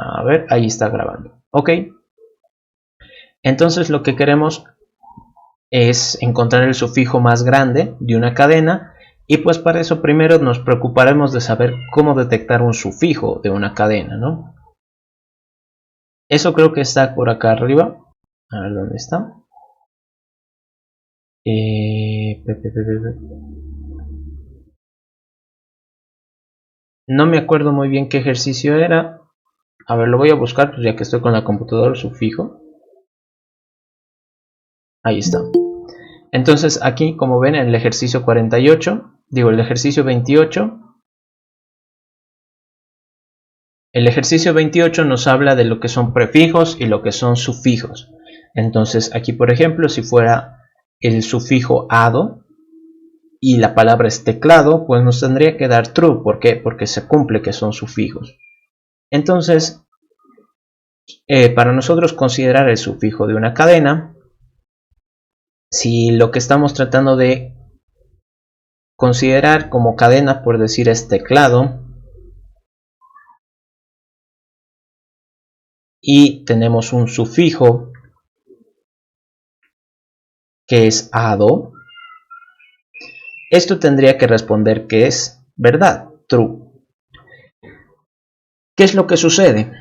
A ver, ahí está grabando. Ok. Entonces lo que queremos es encontrar el sufijo más grande de una cadena, y pues para eso primero nos preocuparemos de saber cómo detectar un sufijo de una cadena, ¿no? Eso creo que está por acá arriba. A ver dónde está. No me acuerdo muy bien qué ejercicio era. A ver, lo voy a buscar, pues ya que estoy con la computadora, sufijo. Ahí está. Entonces aquí, como ven, en el ejercicio 48, digo el ejercicio 28, el ejercicio 28 nos habla de lo que son prefijos y lo que son sufijos. Entonces aquí, por ejemplo, si fuera el sufijo ado y la palabra es teclado, pues nos tendría que dar true. ¿Por qué? Porque se cumple que son sufijos. Entonces, para nosotros considerar el sufijo de una cadena, si lo que estamos tratando de considerar como cadena, por decir, es teclado, y tenemos un sufijo que es ado, esto tendría que responder que es verdad, true. ¿Qué es lo que sucede?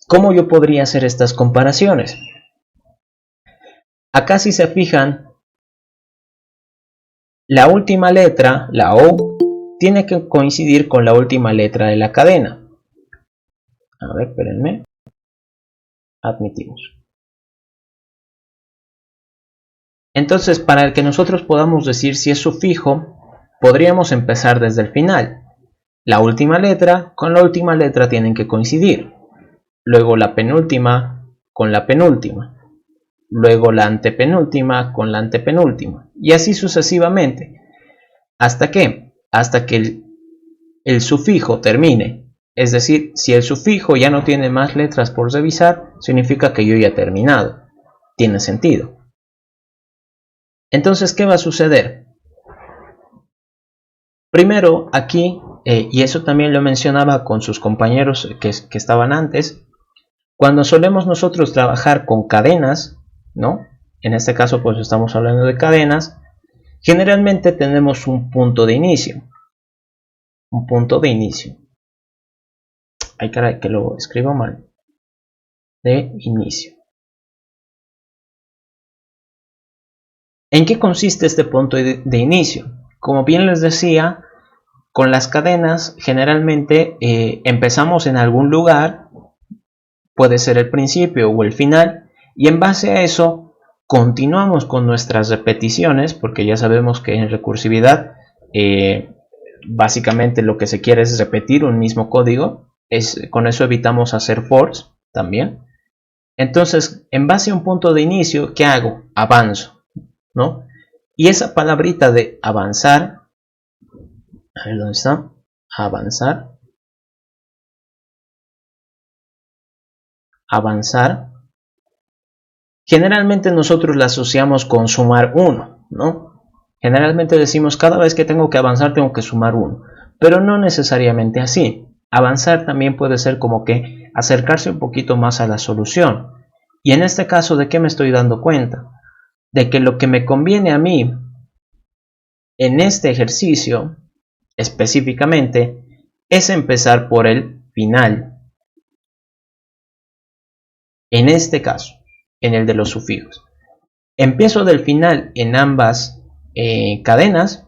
¿Cómo yo podría hacer estas comparaciones? Acá, si se fijan, la última letra, la O, tiene que coincidir con la última letra de la cadena. A ver, espérenme. Admitimos. Entonces, para que nosotros podamos decir si es sufijo, podríamos empezar desde el final. La última letra con la última letra tienen que coincidir. Luego la penúltima con la penúltima. Luego la antepenúltima con la antepenúltima. Y así sucesivamente. ¿Hasta qué? Hasta que el sufijo termine. Es decir, si el sufijo ya no tiene más letras por revisar, significa que yo ya he terminado. Tiene sentido. Entonces, ¿qué va a suceder? Primero, aquí, y eso también lo mencionaba con sus compañeros que estaban antes, cuando solemos nosotros trabajar con cadenas, ¿no? En este caso, pues estamos hablando de cadenas, generalmente tenemos un punto de inicio. Un punto de inicio. Ay, caray, que lo escribo mal. De inicio. ¿En qué consiste este punto de inicio? Como bien les decía, con las cadenas generalmente empezamos en algún lugar, puede ser el principio o el final, y en base a eso continuamos con nuestras repeticiones, porque ya sabemos que en recursividad básicamente lo que se quiere es repetir un mismo código, con eso evitamos hacer for's también. Entonces, en base a un punto de inicio, ¿qué hago? Avanzo, ¿no? Y esa palabrita de avanzar, a ver dónde está, avanzar, avanzar, generalmente nosotros la asociamos con sumar 1, ¿no? Generalmente decimos cada vez que tengo que avanzar tengo que sumar 1, pero no necesariamente así. Avanzar también puede ser como que acercarse un poquito más a la solución. Y en este caso, ¿de qué me estoy dando cuenta? De que lo que me conviene a mí en este ejercicio específicamente es empezar por el final. En este caso, en el de los sufijos. Empiezo del final en ambas cadenas,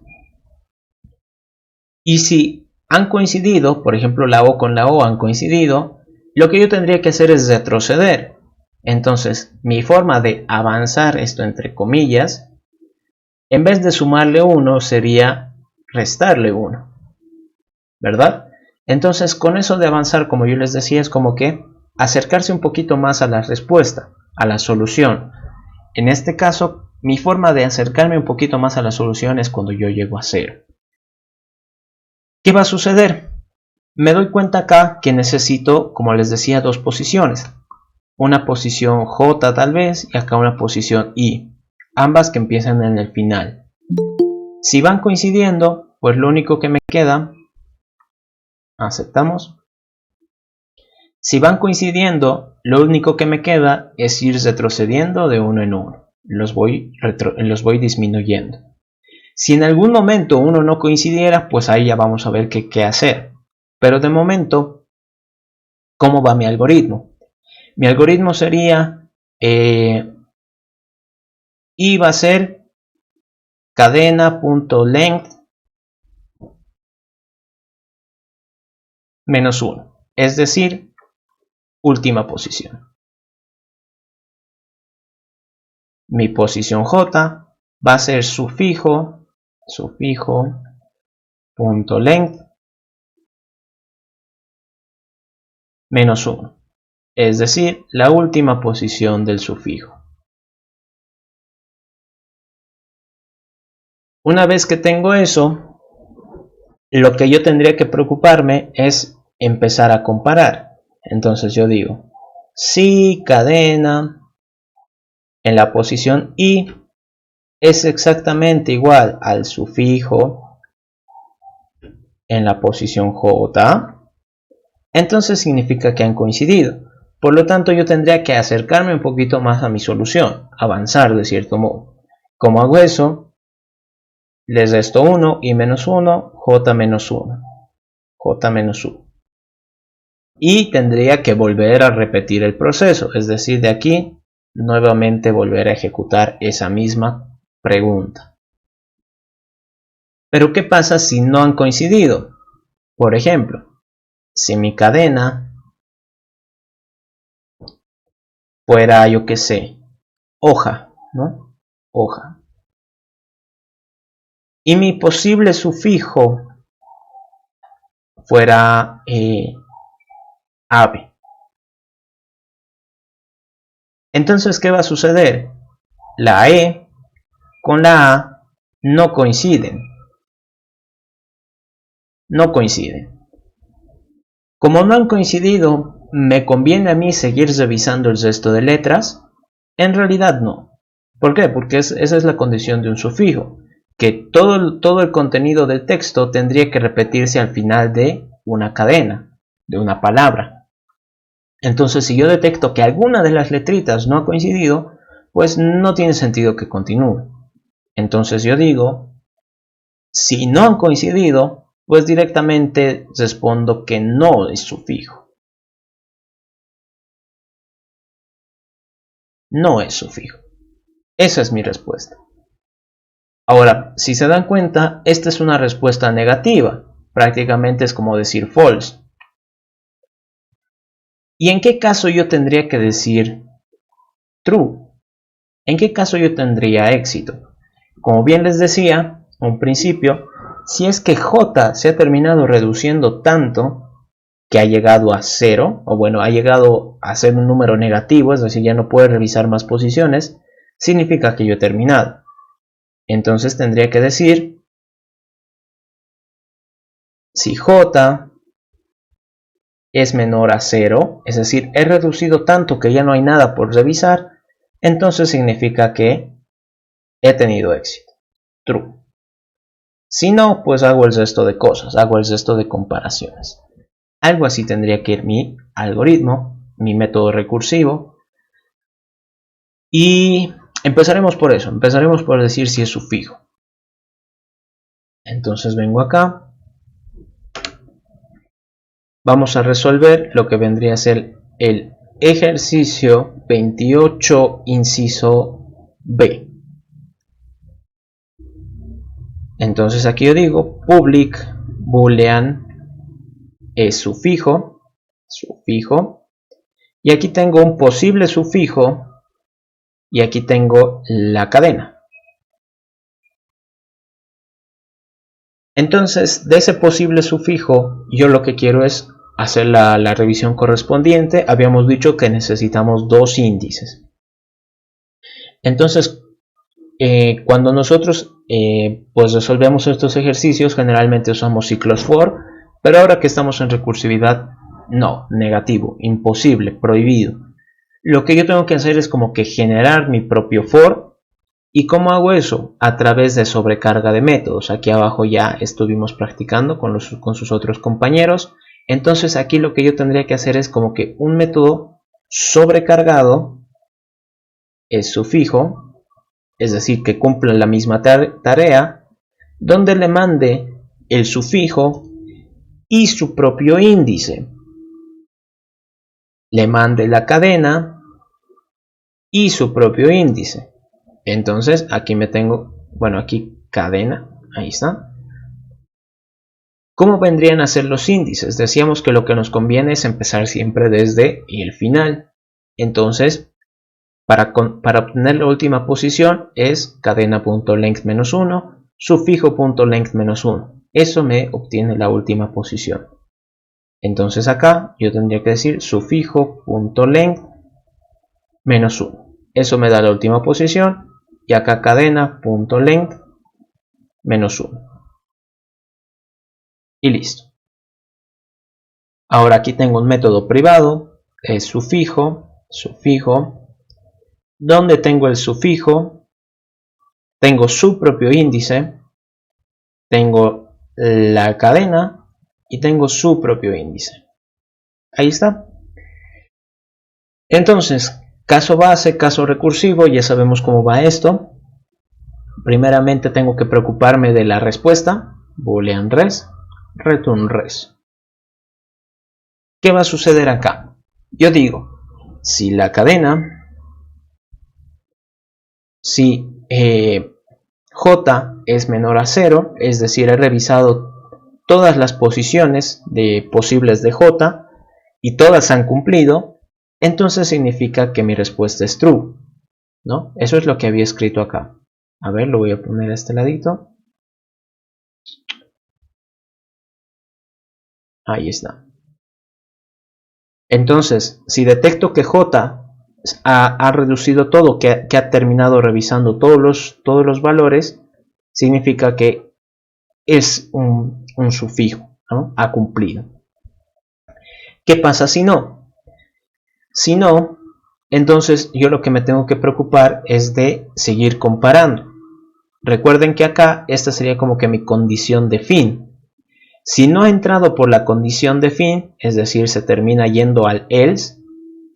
y si han coincidido, por ejemplo la O con la O han coincidido, lo que yo tendría que hacer es retroceder. Entonces mi forma de avanzar, esto entre comillas, en vez de sumarle 1 sería restarle 1, ¿verdad? Entonces con eso de avanzar, como yo les decía, es como que acercarse un poquito más a la respuesta, a la solución. En este caso, mi forma de acercarme un poquito más a la solución es cuando yo llego a 0. ¿Qué va a suceder? Me doy cuenta acá que necesito, como les decía, dos posiciones. Una posición J tal vez, y acá una posición I. Ambas que empiezan en el final. Si van coincidiendo, pues lo único que me queda, aceptamos. Si van coincidiendo, lo único que me queda es ir retrocediendo de uno en uno. Los voy disminuyendo. Si en algún momento uno no coincidiera, pues ahí ya vamos a ver qué hacer. Pero de momento, ¿cómo va mi algoritmo? Mi algoritmo sería, y va a ser cadena.length menos 1, es decir, última posición. Mi posición j va a ser sufijo punto length menos 1, es decir, la última posición del sufijo. Una vez que tengo eso, lo que yo tendría que preocuparme es empezar a comparar. Entonces yo digo, si cadena en la posición i es exactamente igual al sufijo en la posición j, entonces significa que han coincidido. Por lo tanto, yo tendría que acercarme un poquito más a mi solución, avanzar de cierto modo. ¿Cómo hago eso? Les resto 1 y menos 1, j menos 1, j menos 1. Y tendría que volver a repetir el proceso, es decir, de aquí nuevamente volver a ejecutar esa misma pregunta. Pero ¿qué pasa si no han coincidido? Por ejemplo, si mi cadena fuera, yo qué sé, hoja, ¿no? Hoja. Y mi posible sufijo fuera ave. Entonces, ¿qué va a suceder? La E con la A no coinciden. No coinciden. Como no han coincidido, ¿me conviene a mí seguir revisando el resto de letras? En realidad no. ¿Por qué? Porque esa es la condición de un sufijo, que todo el contenido del texto tendría que repetirse al final de una cadena, de una palabra. Entonces, si yo detecto que alguna de las letritas no ha coincidido, pues no tiene sentido que continúe. Entonces yo digo, si no han coincidido, pues directamente respondo que no es sufijo. No es sufijo. Esa es mi respuesta. Ahora, si se dan cuenta, esta es una respuesta negativa. Prácticamente es como decir false. ¿Y en qué caso yo tendría que decir true? ¿En qué caso yo tendría éxito? Como bien les decía a un principio, si es que j se ha terminado reduciendo tanto que ha llegado a 0, o bueno, ha llegado a ser un número negativo, es decir, ya no puede revisar más posiciones, significa que yo he terminado. Entonces tendría que decir, si j es menor a 0, es decir, he reducido tanto que ya no hay nada por revisar, entonces significa que he tenido éxito. True. Si no, pues hago el resto de cosas, hago el resto de comparaciones. Algo así tendría que ir mi algoritmo, mi método recursivo. Y empezaremos por eso, empezaremos por decir si es sufijo. Entonces vengo acá. Vamos a resolver lo que vendría a ser el ejercicio 28 inciso B. Entonces aquí yo digo public boolean es sufijo, y aquí tengo un posible sufijo y aquí tengo la cadena. Entonces de ese posible sufijo yo lo que quiero es hacer la revisión correspondiente. Habíamos dicho que necesitamos dos índices. Entonces cuando nosotros pues resolvemos estos ejercicios, generalmente usamos ciclos for, pero ahora que estamos en recursividad, no, negativo, imposible, prohibido. Lo que yo tengo que hacer es como que generar mi propio for. ¿Y cómo hago eso? A través de sobrecarga de métodos. Aquí abajo ya estuvimos practicando con sus otros compañeros Entonces aquí lo que yo tendría que hacer es como que un método sobrecargado es sufijo, es decir, que cumpla la misma tarea, donde le mande el sufijo y su propio índice. Le mande la cadena y su propio índice. Entonces aquí me tengo, bueno, aquí cadena, ahí está. ¿Cómo vendrían a ser los índices? Decíamos que lo que nos conviene es empezar siempre desde el final. Entonces, para obtener la última posición es cadena.length menos 1, sufijo.length menos 1. Eso me obtiene la última posición. Entonces acá yo tendría que decir sufijo.length menos 1. Eso me da la última posición. Y acá cadena.length menos 1. Y listo. Ahora aquí tengo un método privado, es sufijo, donde tengo el sufijo, tengo su propio índice, tengo la cadena y tengo su propio índice. Ahí está. Entonces, caso base, caso recursivo, ya sabemos cómo va esto. Primeramente tengo que preocuparme de la respuesta, boolean res, return res. ¿Qué va a suceder acá? Yo digo, si la cadena, si j es menor a 0, es decir, he revisado todas las posiciones posibles de j y todas han cumplido, entonces significa que mi respuesta es true, ¿no? Eso es lo que había escrito acá. A ver, lo voy a poner a este ladito. Ahí está. Entonces, si detecto que j ha reducido todo, que ha terminado revisando todos los valores, significa que es un sufijo, ¿no? Ha cumplido. ¿Qué pasa si no? Si no, entonces yo lo que me tengo que preocupar es de seguir comparando. Recuerden que acá esta sería como que mi condición de fin. Si no ha entrado por la condición de fin, es decir, se termina yendo al else,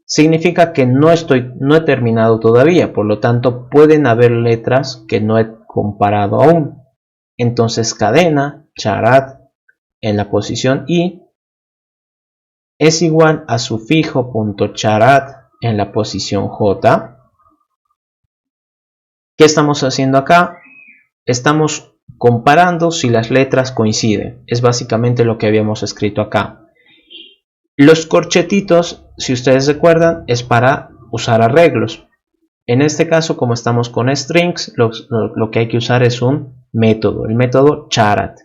significa que no he terminado todavía, por lo tanto pueden haber letras que no he comparado aún. Entonces cadena, charat, en la posición i, es igual a sufijo.charat en la posición j. ¿Qué estamos haciendo acá? Estamos comparando si las letras coinciden. Es básicamente lo que habíamos escrito acá. Los corchetitos, si ustedes recuerdan, es para usar arreglos. En este caso, como estamos con strings, lo que hay que usar es un método, el método charat.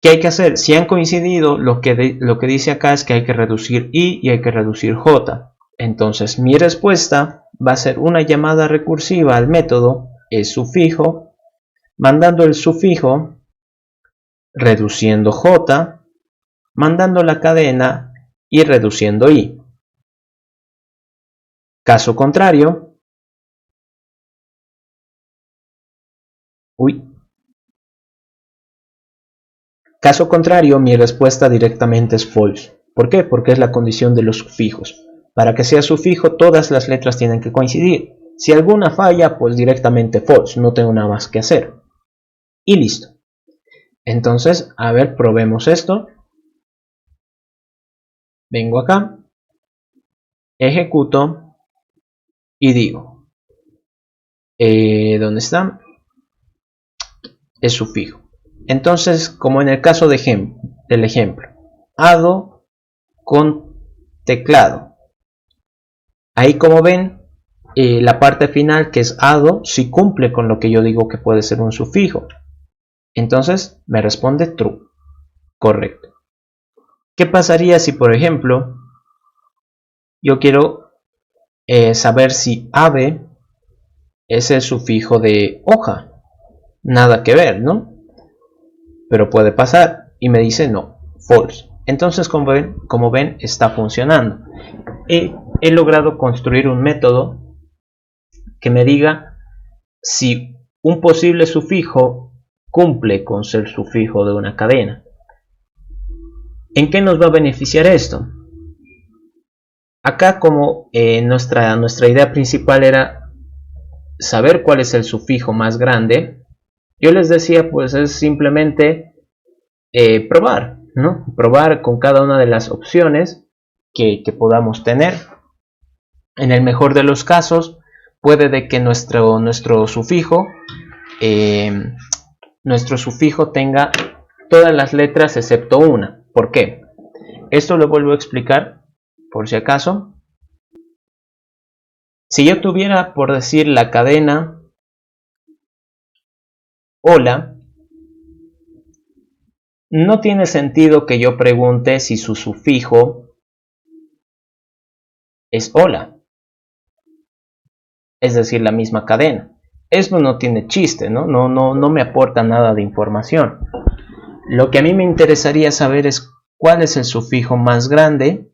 ¿Qué hay que hacer? Si han coincidido, lo que dice acá es que hay que reducir i y hay que reducir j. Entonces mi respuesta va a ser una llamada recursiva al método, es sufijo, mandando el sufijo, reduciendo j, mandando la cadena y reduciendo i. Caso contrario, mi respuesta directamente es false. ¿Por qué? Porque es la condición de los sufijos. Para que sea sufijo, todas las letras tienen que coincidir. Si alguna falla, pues directamente false, no tengo nada más que hacer. Y listo. Entonces, a ver, probemos esto. Vengo acá, ejecuto y digo, ¿dónde está? Es sufijo. Entonces, como en el caso del ejemplo, ado con teclado. Ahí, como ven, la parte final, que es ado, sí cumple con lo que yo digo que puede ser un sufijo. Entonces me responde true, correcto. ¿Qué pasaría si, por ejemplo, yo quiero saber si ave es el sufijo de hoja? Nada que ver, ¿no? Pero puede pasar y me dice no, false. Entonces, como ven, está funcionando. He logrado construir un método que me diga si un posible sufijo cumple con ser sufijo de una cadena. ¿En qué nos va a beneficiar esto? Acá, como nuestra idea principal era saber cuál es el sufijo más grande, yo les decía, pues es simplemente probar, ¿no? Probar con cada una de las opciones que podamos tener. En el mejor de los casos, puede de que nuestro sufijo tenga todas las letras excepto una. ¿Por qué? Esto lo vuelvo a explicar por si acaso. Si yo tuviera, por decir, la cadena hola, no tiene sentido que yo pregunte si su sufijo es hola, es decir, la misma cadena. Esto no tiene chiste, ¿no? No me aporta nada de información. Lo que a mí me interesaría saber es cuál es el sufijo más grande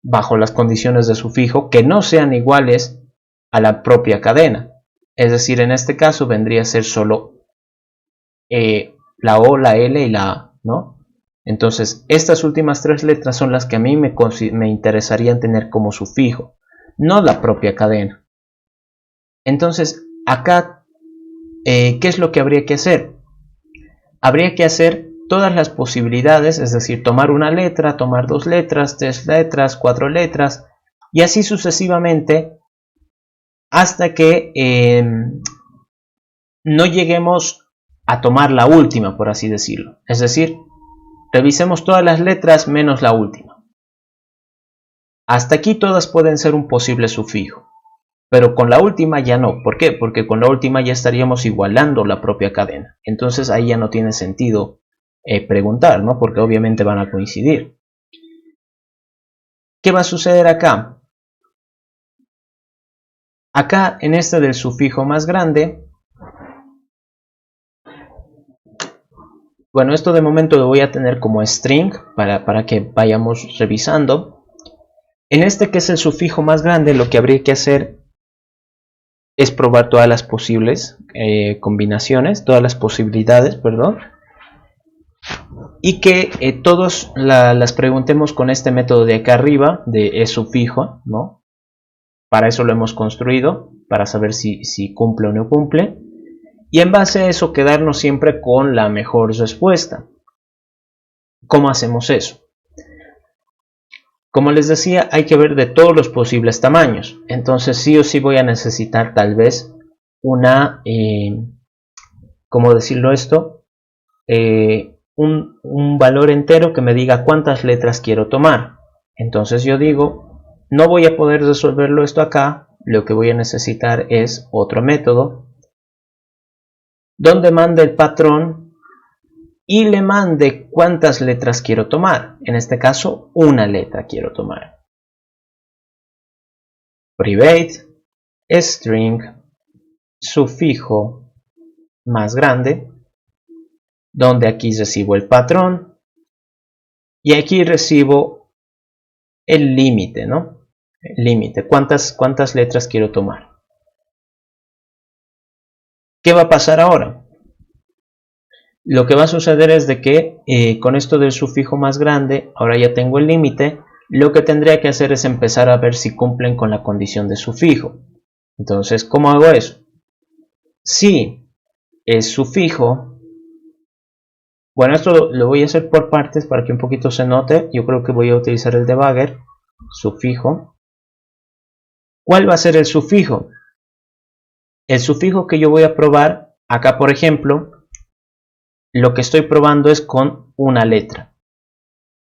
bajo las condiciones de sufijo que no sean iguales a la propia cadena. Es decir, en este caso vendría a ser solo la O, la L y la A, ¿no? Entonces, estas últimas tres letras son las que a mí me interesarían tener como sufijo, no la propia cadena. Entonces, acá, ¿qué es lo que habría que hacer? Habría que hacer todas las posibilidades, es decir, tomar una letra, tomar dos letras, tres letras, cuatro letras, y así sucesivamente, hasta que no lleguemos a tomar la última, por así decirlo. Es decir, revisemos todas las letras menos la última. Hasta aquí todas pueden ser un posible sufijo, pero con la última ya no. ¿Por qué? Porque con la última ya estaríamos igualando la propia cadena. Entonces ahí ya no tiene sentido preguntar, ¿no? Porque obviamente van a coincidir. ¿Qué va a suceder acá? Acá en este del sufijo más grande, bueno, esto de momento lo voy a tener como string para que vayamos revisando. En este que es el sufijo más grande, lo que habría que hacer es probar todas las posibles combinaciones, todas las posibilidades, perdón, y que todos las preguntemos con este método de acá arriba, de sufijo, ¿no? Para eso lo hemos construido, para saber si cumple o no cumple, y en base a eso quedarnos siempre con la mejor respuesta. ¿Cómo hacemos eso? Como les decía, hay que ver de todos los posibles tamaños. Entonces sí o sí voy a necesitar tal vez una, ¿cómo decirlo esto? Un valor entero que me diga cuántas letras quiero tomar. Entonces yo digo, no voy a poder resolverlo esto acá, lo que voy a necesitar es otro método donde mande el patrón y le mande cuántas letras quiero tomar. En este caso, una letra quiero tomar. Private string sufijo más grande, donde aquí recibo el patrón y aquí recibo el límite, ¿no? El límite, cuántas letras quiero tomar. ¿Qué va a pasar ahora? Lo que va a suceder es de que con esto del sufijo más grande, ahora ya tengo el límite, lo que tendría que hacer es empezar a ver si cumplen con la condición de sufijo. Entonces, ¿cómo hago eso? Si el sufijo, bueno, esto lo voy a hacer por partes para que un poquito se note. Yo creo que voy a utilizar el debugger, sufijo. ¿Cuál va a ser el sufijo? El sufijo que yo voy a probar, acá por ejemplo, lo que estoy probando es con una letra.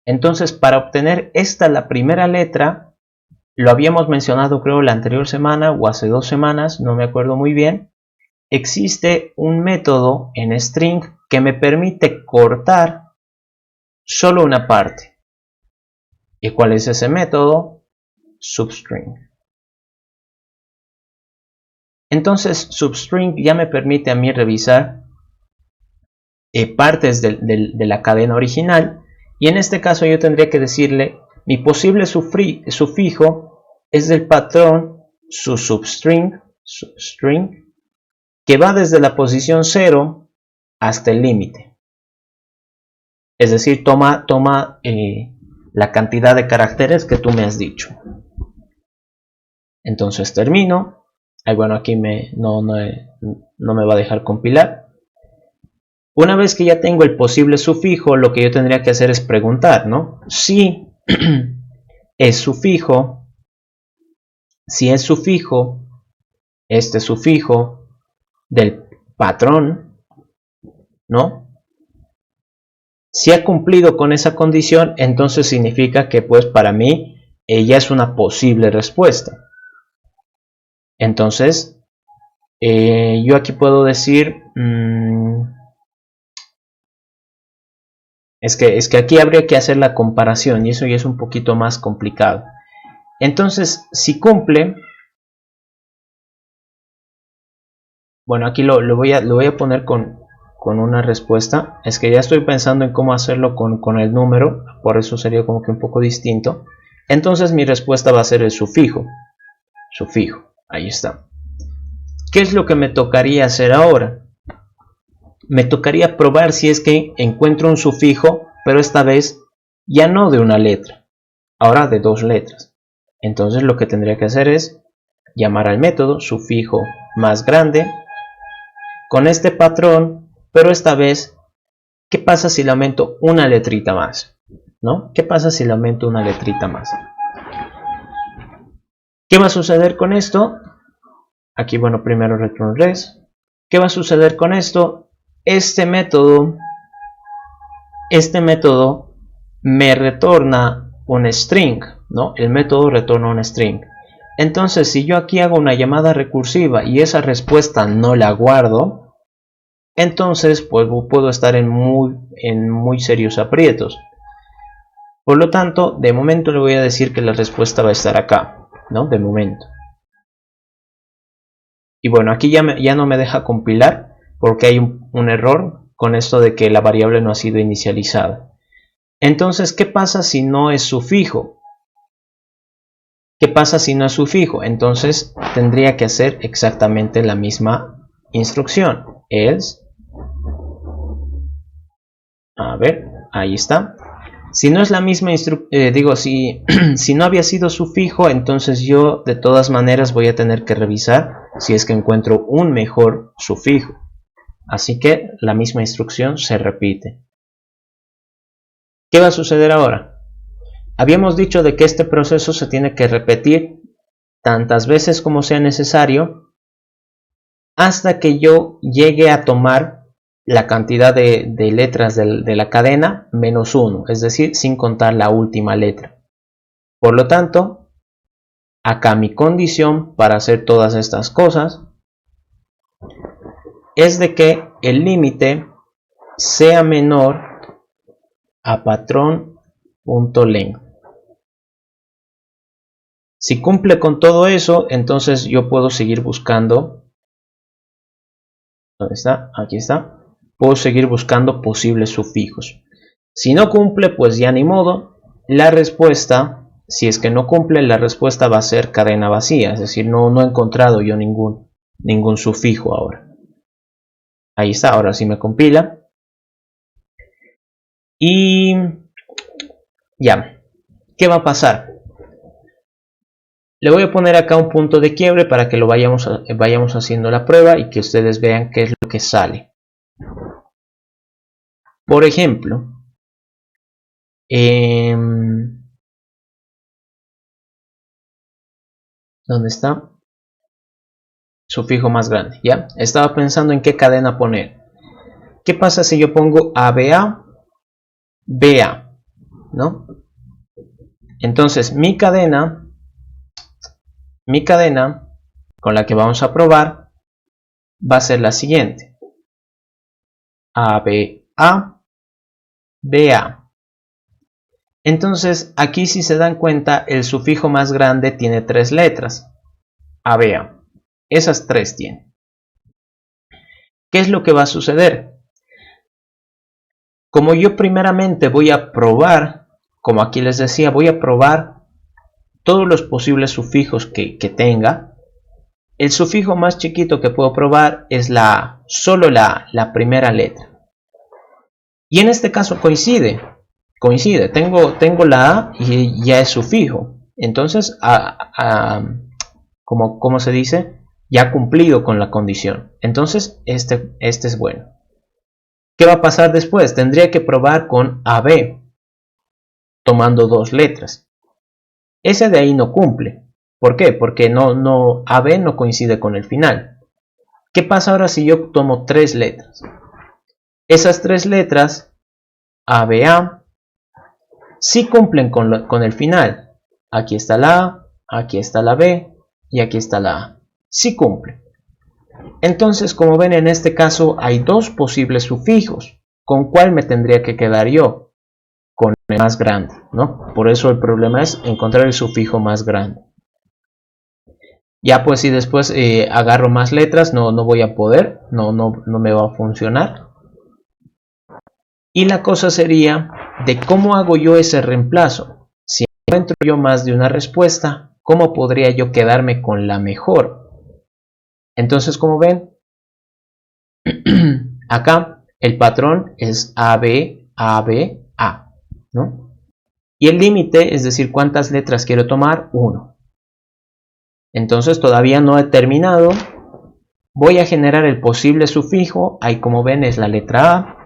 Entonces, para obtener la primera letra, lo habíamos mencionado creo la anterior semana o hace 2 semanas, no me acuerdo muy bien, existe un método en string que me permite cortar solo una parte. ¿Y cuál es ese método? Substring. Entonces, substring ya me permite a mí revisar partes de la cadena original, y en este caso yo tendría que decirle mi posible sufijo es del patrón su substring, que va desde la posición 0 hasta el límite. Es decir, toma la cantidad de caracteres que tú me has dicho. Entonces termino. Bueno, aquí no me va a dejar compilar. Una vez que ya tengo el posible sufijo, lo que yo tendría que hacer es preguntar, ¿no? Si es sufijo, este sufijo del patrón, ¿no? Si ha cumplido con esa condición, entonces significa que pues para mí ella es una posible respuesta. Entonces, yo aquí puedo decir, es que aquí habría que hacer la comparación y eso ya es un poquito más complicado. Entonces, si cumple, bueno, aquí lo voy a poner con una respuesta. Es que ya estoy pensando en cómo hacerlo con el número, por eso sería como que un poco distinto. Entonces mi respuesta va a ser el sufijo. Ahí está. ¿Qué es lo que me tocaría hacer ahora? Me tocaría probar si es que encuentro un sufijo, pero esta vez ya no de una letra, ahora de dos letras. Entonces lo que tendría que hacer es llamar al método sufijo más grande con este patrón, pero esta vez, ¿qué pasa si le aumento una letrita más? ¿No? ¿Qué pasa si le aumento una letrita más? ¿Qué va a suceder con esto? Aquí, bueno, primero return res. ¿Qué va a suceder con esto? Este método me retorna un string, ¿no? El método retorna un string. Entonces, si yo aquí hago una llamada recursiva y esa respuesta no la guardo, entonces pues, puedo estar en muy serios aprietos. Por lo tanto, de momento le voy a decir que la respuesta va a estar acá, ¿no? De momento. Y bueno, aquí ya no me deja compilar porque hay un error con esto de que la variable no ha sido inicializada. Entonces, ¿qué pasa si no es sufijo? Entonces tendría que hacer exactamente la misma instrucción. Else. A ver, ahí está. Si no es la misma si no había sido sufijo, entonces yo de todas maneras voy a tener que revisar si es que encuentro un mejor sufijo. Así que la misma instrucción se repite. ¿Qué va a suceder ahora? Habíamos dicho de que este proceso se tiene que repetir tantas veces como sea necesario hasta que yo llegue a tomar la cantidad de letras de la cadena menos 1, es decir, sin contar la última letra. Por lo tanto, acá mi condición para hacer todas estas cosas es de que el límite sea menor a patrón.length. Si cumple con todo eso, entonces yo puedo seguir buscando. ¿Dónde está? Aquí está. Puedo seguir buscando posibles sufijos. Si no cumple, pues ya ni modo. La respuesta, si es que no cumple, la respuesta va a ser cadena vacía. Es decir, no he encontrado yo ningún sufijo ahora. Ahí está, ahora sí me compila. Y ya, ¿qué va a pasar? Le voy a poner acá un punto de quiebre para que lo vayamos haciendo la prueba y que ustedes vean qué es lo que sale. Por ejemplo, ¿dónde está? Sufijo más grande, ¿ya? Estaba pensando en qué cadena poner. ¿Qué pasa si yo pongo ABA, BA, ¿no? Entonces mi cadena con la que vamos a probar va a ser la siguiente. ABA, BA. Entonces aquí, si se dan cuenta, el sufijo más grande tiene 3 letras. ABA. Esas 3 tiene. ¿Qué es lo que va a suceder? Como yo primeramente voy a probar, como aquí les decía, voy a probar todos los posibles sufijos que tenga. El sufijo más chiquito que puedo probar es solo la primera letra. Y en este caso coincide. Tengo la A y ya es sufijo. Entonces, como se dice, ya ha cumplido con la condición. Entonces, este es bueno. ¿Qué va a pasar después? Tendría que probar con AB, tomando dos letras. Ese de ahí no cumple. ¿Por qué? Porque AB no coincide con el final. ¿Qué pasa ahora si yo tomo tres letras? Esas tres letras, ABA, sí cumplen con el final. Aquí está la A, aquí está la B y aquí está la A. Sí cumple. Entonces, como ven, en este caso hay dos posibles sufijos. ¿Con cuál me tendría que quedar yo? Con el más grande, ¿no? Por eso el problema es encontrar el sufijo más grande. Ya pues si después agarro más letras, no voy a poder, no me va a funcionar. Y la cosa sería de cómo hago yo ese reemplazo. Si encuentro yo más de una respuesta, ¿cómo podría yo quedarme con la mejor? Entonces, como ven, acá el patrón es AB, AB, A, ¿no? Y el límite, es decir, ¿cuántas letras quiero tomar? 1. Entonces todavía no he terminado. Voy a generar el posible sufijo. Ahí, como ven, es la letra A.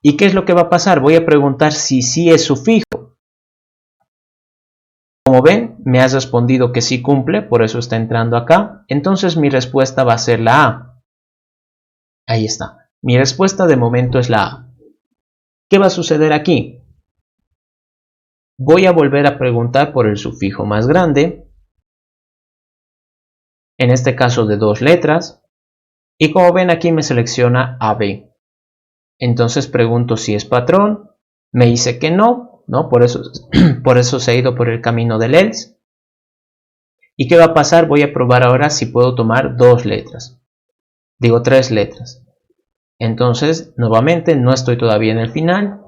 ¿Y qué es lo que va a pasar? Voy a preguntar si sí es sufijo. Como ven, me has respondido que sí cumple, por eso está entrando acá. Entonces mi respuesta va a ser la A. Ahí está. Mi respuesta de momento es la A. ¿Qué va a suceder aquí? Voy a volver a preguntar por el sufijo más grande. En este caso de dos letras. Y como ven, aquí me selecciona AB. Entonces pregunto si es patrón. Me dice que no, ¿no? Por eso se ha ido por el camino del else. ¿Y qué va a pasar? Voy a probar ahora si puedo tomar dos letras. Digo tres letras. Entonces, nuevamente, no estoy todavía en el final.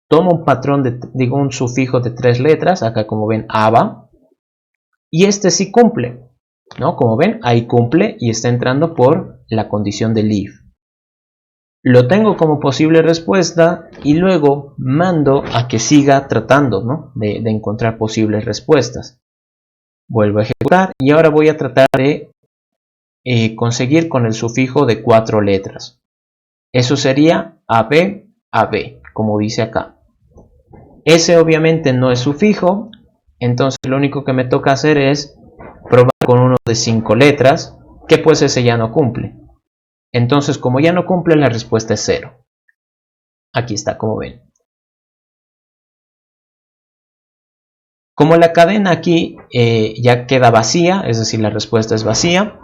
Tomo un patrón, un sufijo de tres letras. Acá, como ven, ABA. Y este sí cumple, ¿no? Como ven, ahí cumple y está entrando por la condición del if. Lo tengo como posible respuesta y luego mando a que siga tratando, ¿no? de encontrar posibles respuestas. Vuelvo a ejecutar y ahora voy a tratar de conseguir con el sufijo de 4 letras. Eso sería AB, AB, como dice acá. Ese obviamente no es sufijo, entonces lo único que me toca hacer es probar con uno de 5 letras, que pues ese ya no cumple. Entonces, como ya no cumple, la respuesta es 0. Aquí está, como ven. Como la cadena aquí ya queda vacía, es decir, la respuesta es vacía,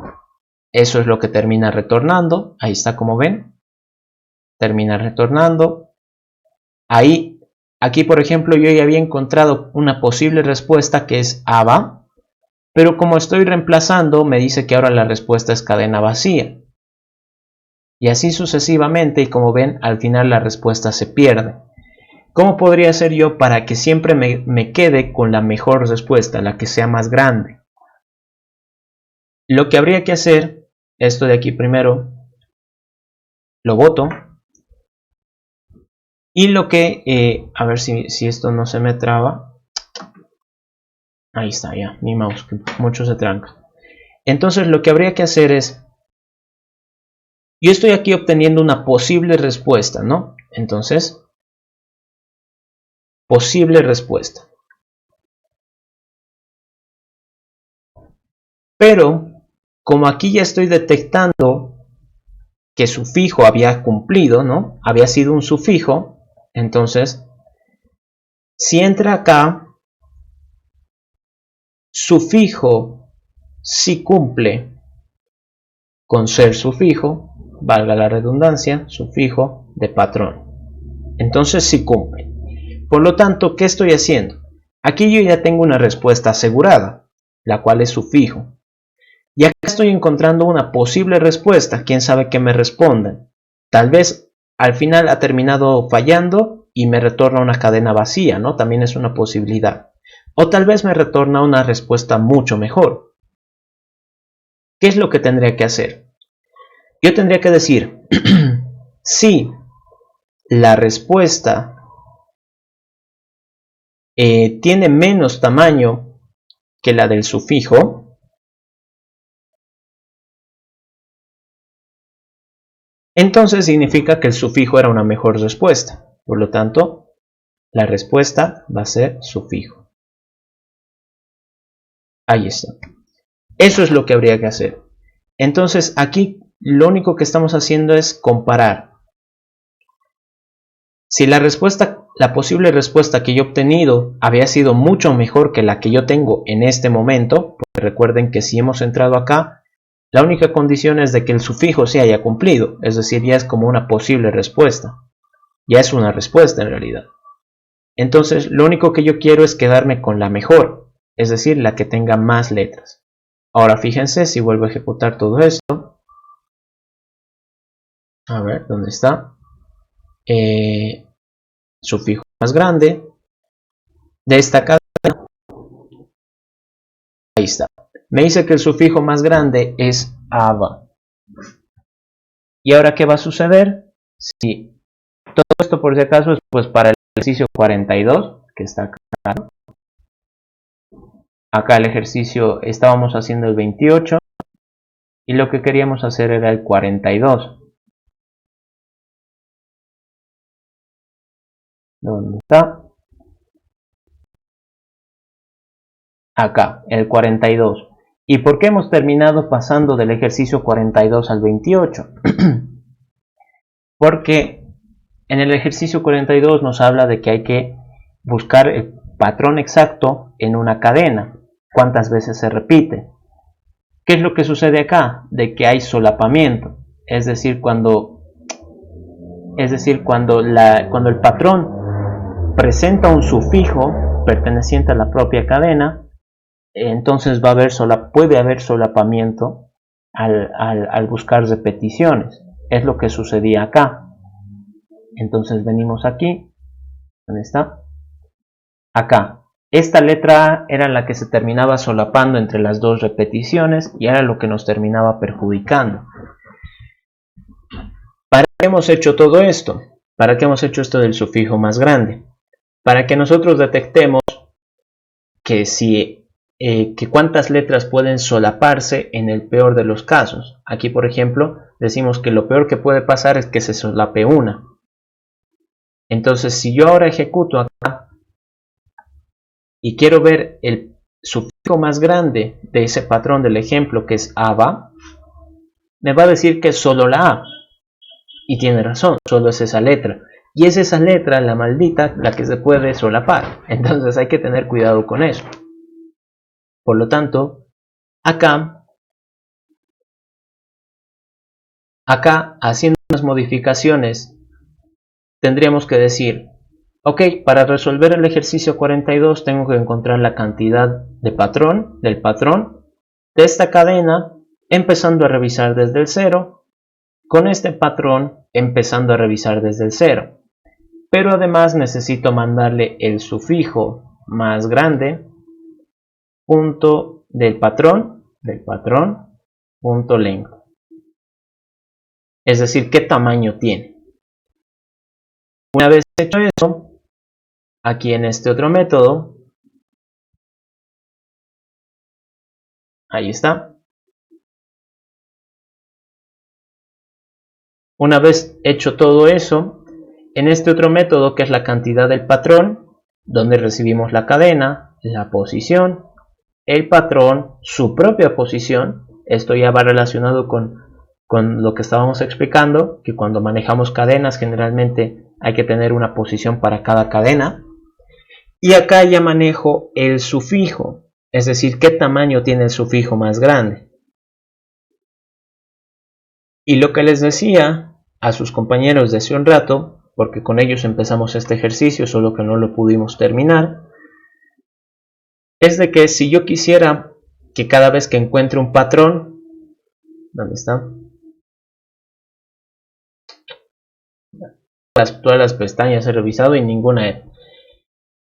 eso es lo que termina retornando. Ahí está, como ven. Termina retornando. Aquí, por ejemplo, yo ya había encontrado una posible respuesta que es ABA, pero como estoy reemplazando, me dice que ahora la respuesta es cadena vacía. Y así sucesivamente, y como ven, al final la respuesta se pierde. ¿Cómo podría hacer yo para que siempre me quede con la mejor respuesta, la que sea más grande? Lo que habría que hacer, esto de aquí primero, lo boto. Y lo que, a ver si esto no se me traba. Ahí está, ya, mi mouse, que mucho se tranca. Entonces lo que habría que hacer es, yo estoy aquí obteniendo una posible respuesta, ¿no? Entonces, posible respuesta. Pero, como aquí ya estoy detectando que sufijo había cumplido, ¿no? Había sido un sufijo, entonces, si entra acá, sufijo si cumple con ser sufijo, valga la redundancia, sufijo de patrón. Entonces sí cumple. Por lo tanto, ¿qué estoy haciendo? Aquí yo ya tengo una respuesta asegurada, la cual es sufijo. Y acá estoy encontrando una posible respuesta, quién sabe qué me respondan. Tal vez al final ha terminado fallando y me retorna una cadena vacía, ¿no? También es una posibilidad. O tal vez me retorna una respuesta mucho mejor. ¿Qué es lo que tendría que hacer? Yo tendría que decir, si la respuesta tiene menos tamaño que la del sufijo, entonces significa que el sufijo era una mejor respuesta. Por lo tanto, la respuesta va a ser sufijo. Ahí está. Eso es lo que habría que hacer. Entonces aquí lo único que estamos haciendo es comparar. Si la posible respuesta que yo he obtenido había sido mucho mejor que la que yo tengo en este momento, porque recuerden que si hemos entrado acá, la única condición es de que el sufijo se haya cumplido, es decir, ya es como una posible respuesta. Ya es una respuesta en realidad. Entonces lo único que yo quiero es quedarme con la mejor, es decir, la que tenga más letras. Ahora fíjense si vuelvo a ejecutar todo esto. A ver, ¿dónde está? Sufijo más grande de esta cadena. Ahí está. Me dice que el sufijo más grande es aba. ¿Y ahora qué va a suceder? Si todo esto por si acaso es pues para el ejercicio 42, que está acá. Acá el ejercicio estábamos haciendo el 28 y lo que queríamos hacer era el 42. ¿Dónde está? Acá, el 42. ¿Y por qué hemos terminado pasando del ejercicio 42 al 28? Porque en el ejercicio 42 nos habla de que hay que buscar el patrón exacto en una cadena. ¿Cuántas veces se repite? ¿Qué es lo que sucede acá? De que hay solapamiento. Es decir, cuando el patrón presenta un sufijo perteneciente a la propia cadena, entonces puede haber solapamiento al buscar repeticiones. Es lo que sucedía acá. Entonces venimos aquí. ¿Dónde está? Acá. Esta letra A era la que se terminaba solapando entre las dos repeticiones y era lo que nos terminaba perjudicando. ¿Para qué hemos hecho todo esto? ¿Para qué hemos hecho esto del sufijo más grande? Para que nosotros detectemos que que cuántas letras pueden solaparse en el peor de los casos. Aquí, por ejemplo, decimos que lo peor que puede pasar es que se solape una. Entonces, si yo ahora ejecuto acá y quiero ver el sufijo más grande de ese patrón del ejemplo, que es aba, me va a decir que es solo la A. Y tiene razón, solo es esa letra. Y es esa letra, la maldita, la que se puede solapar. Entonces hay que tener cuidado con eso. Por lo tanto, acá haciendo unas modificaciones, tendríamos que decir, ok, para resolver el ejercicio 42 tengo que encontrar la cantidad del patrón de esta cadena, empezando a revisar desde el 0, con este patrón empezando a revisar desde el 0. Pero además necesito mandarle el sufijo más grande, punto del patrón, punto length. Es decir, qué tamaño tiene. Una vez hecho eso, aquí en este otro método, ahí está. Una vez hecho todo eso, en este otro método que es la cantidad del patrón, donde recibimos la cadena, la posición, el patrón, su propia posición, esto ya va relacionado con lo que estábamos explicando, que cuando manejamos cadenas generalmente hay que tener una posición para cada cadena. Y acá ya manejo el sufijo, es decir, qué tamaño tiene el sufijo más grande. Y lo que les decía a sus compañeros de hace un rato, porque con ellos empezamos este ejercicio, solo que no lo pudimos terminar, es de que si yo quisiera que cada vez que encuentre un patrón, ¿dónde está? Todas las pestañas he revisado y ninguna es.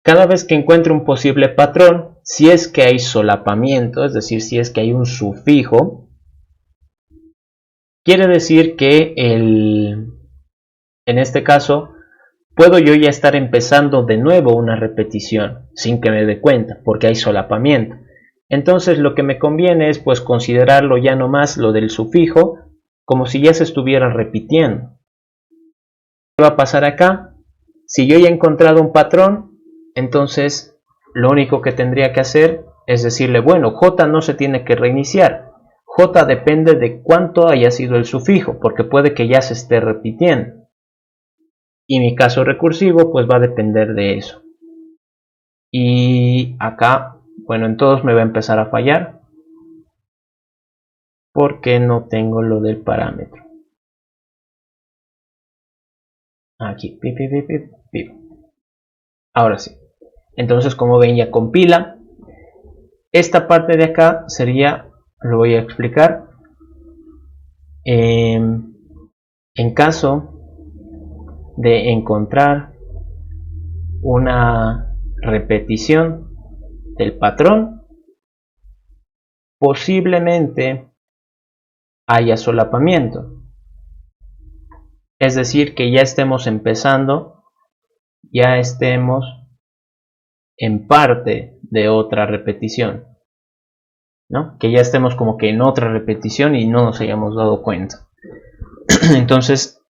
Cada vez que encuentre un posible patrón, si es que hay solapamiento, es decir, si es que hay un sufijo, quiere decir que en este caso puedo yo ya estar empezando de nuevo una repetición sin que me dé cuenta, porque hay solapamiento. Entonces lo que me conviene es pues considerarlo ya nomás lo del sufijo como si ya se estuviera repitiendo. ¿Qué va a pasar acá? Si yo ya he encontrado un patrón, entonces lo único que tendría que hacer es decirle, bueno, J no se tiene que reiniciar. J depende de cuánto haya sido el sufijo, porque puede que ya se esté repitiendo. Y mi caso recursivo pues va a depender de eso. Y acá, bueno, en todos me va a empezar a fallar, porque no tengo lo del parámetro. Aquí, pip, pip, pip, pip. Ahora sí. Entonces, como ven, ya compila. Esta parte de acá sería, lo voy a explicar. En caso de encontrar una repetición del patrón, posiblemente haya solapamiento. Es decir, que ya estemos empezando, ya estemos en parte de otra repetición, ¿no? Que ya estemos como que en otra repetición y no nos hayamos dado cuenta. Entonces,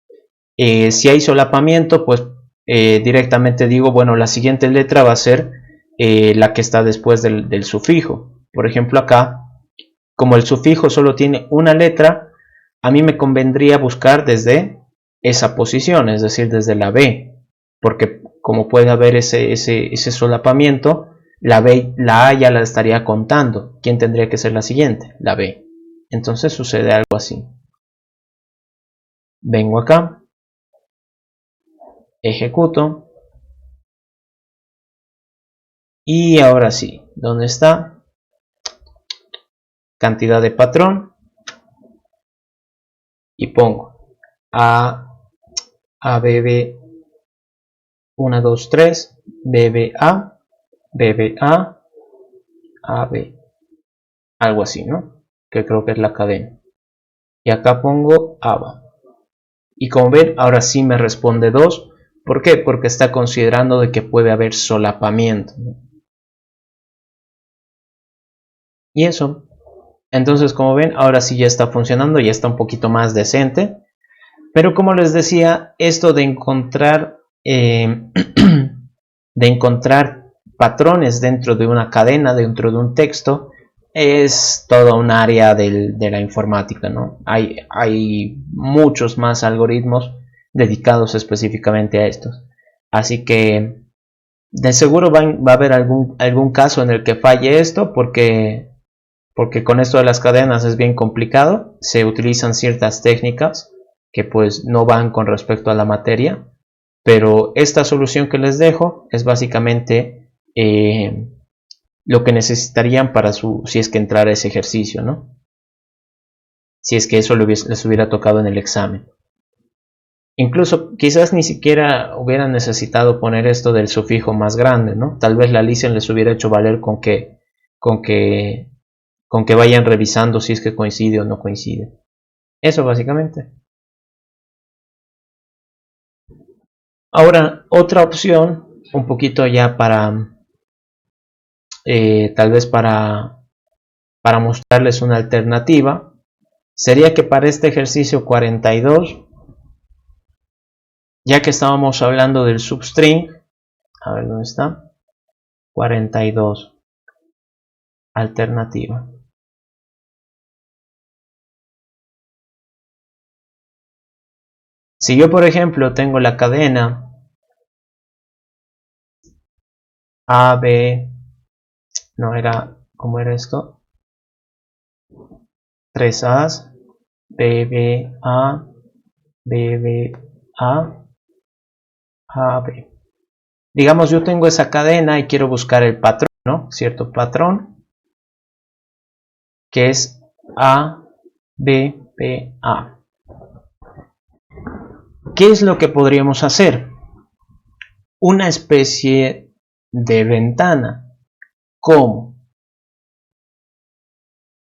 si hay solapamiento, pues directamente digo, bueno, la siguiente letra va a ser la que está después del sufijo. Por ejemplo, acá, como el sufijo solo tiene una letra, a mí me convendría buscar desde esa posición, es decir, desde la B, porque como puede haber ese solapamiento, la A ya la estaría contando. ¿Quién tendría que ser la siguiente? La B. Entonces sucede algo así. Vengo acá, ejecuto, y ahora sí, ¿dónde está? Cantidad de patrón, y pongo ABB 1, 2, 3, BBA, BBA, AB, algo así, ¿no? Que creo que es la cadena. Y acá pongo ABA. Y como ven, ahora sí me responde 2. ¿Por qué? Porque está considerando de que puede haber solapamiento. Y eso. Entonces, como ven, ahora sí ya está funcionando, ya está un poquito más decente. Pero como les decía, esto de encontrar patrones dentro de una cadena, dentro de un texto, es toda un área de la informática, ¿no? Hay muchos más algoritmos dedicados específicamente a estos. Así que de seguro va a haber algún caso en el que falle esto, porque con esto de las cadenas es bien complicado. Se utilizan ciertas técnicas que pues no van con respecto a la materia, pero esta solución que les dejo es básicamente lo que necesitarían para si es que entrara ese ejercicio, ¿no? Si es que eso les hubiera tocado en el examen. Incluso quizás ni siquiera hubieran necesitado poner esto del sufijo más grande, ¿no? Tal vez la Listen les hubiera hecho valer con que vayan revisando si es que coincide o no coincide. Eso básicamente. Ahora, otra opción, un poquito ya para, tal vez para mostrarles una alternativa, sería que para este ejercicio 42, ya que estábamos hablando del substring, a ver dónde está, 42, alternativa. Si yo, por ejemplo, tengo la cadena A, B, no era, ¿cómo era esto? 3 A's, B, B, A, B, B, A, A, B. Digamos, yo tengo esa cadena y quiero buscar el patrón, ¿no? Cierto patrón, que es A, B, B, A. ¿Qué es lo que podríamos hacer? Una especie de ventana. ¿Cómo?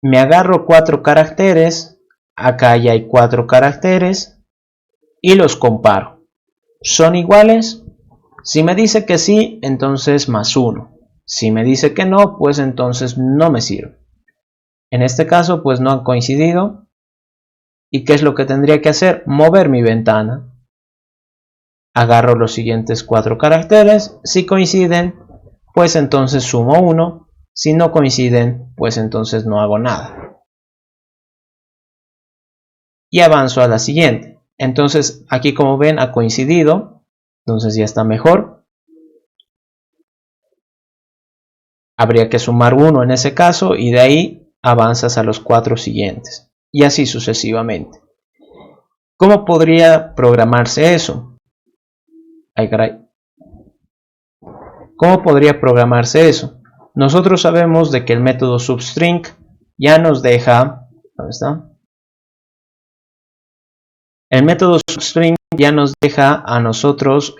Me agarro 4 caracteres, acá ya hay 4 caracteres, y los comparo. ¿Son iguales? Si me dice que sí, entonces más 1. Si me dice que no, pues entonces no me sirve. En este caso, pues no han coincidido. ¿Y qué es lo que tendría que hacer? Mover mi ventana. Agarro los siguientes 4 caracteres. Si coinciden, pues entonces sumo 1. Si no coinciden, pues entonces no hago nada. Y avanzo a la siguiente. Entonces, aquí como ven ha coincidido. Entonces ya está mejor. Habría que sumar 1 en ese caso y de ahí avanzas a los 4 siguientes. Y así sucesivamente. ¿Cómo podría programarse eso? Ay, caray. ¿Cómo podría programarse eso? Nosotros sabemos de que el método substring ya nos deja... ¿Dónde está? El método substring ya nos deja a nosotros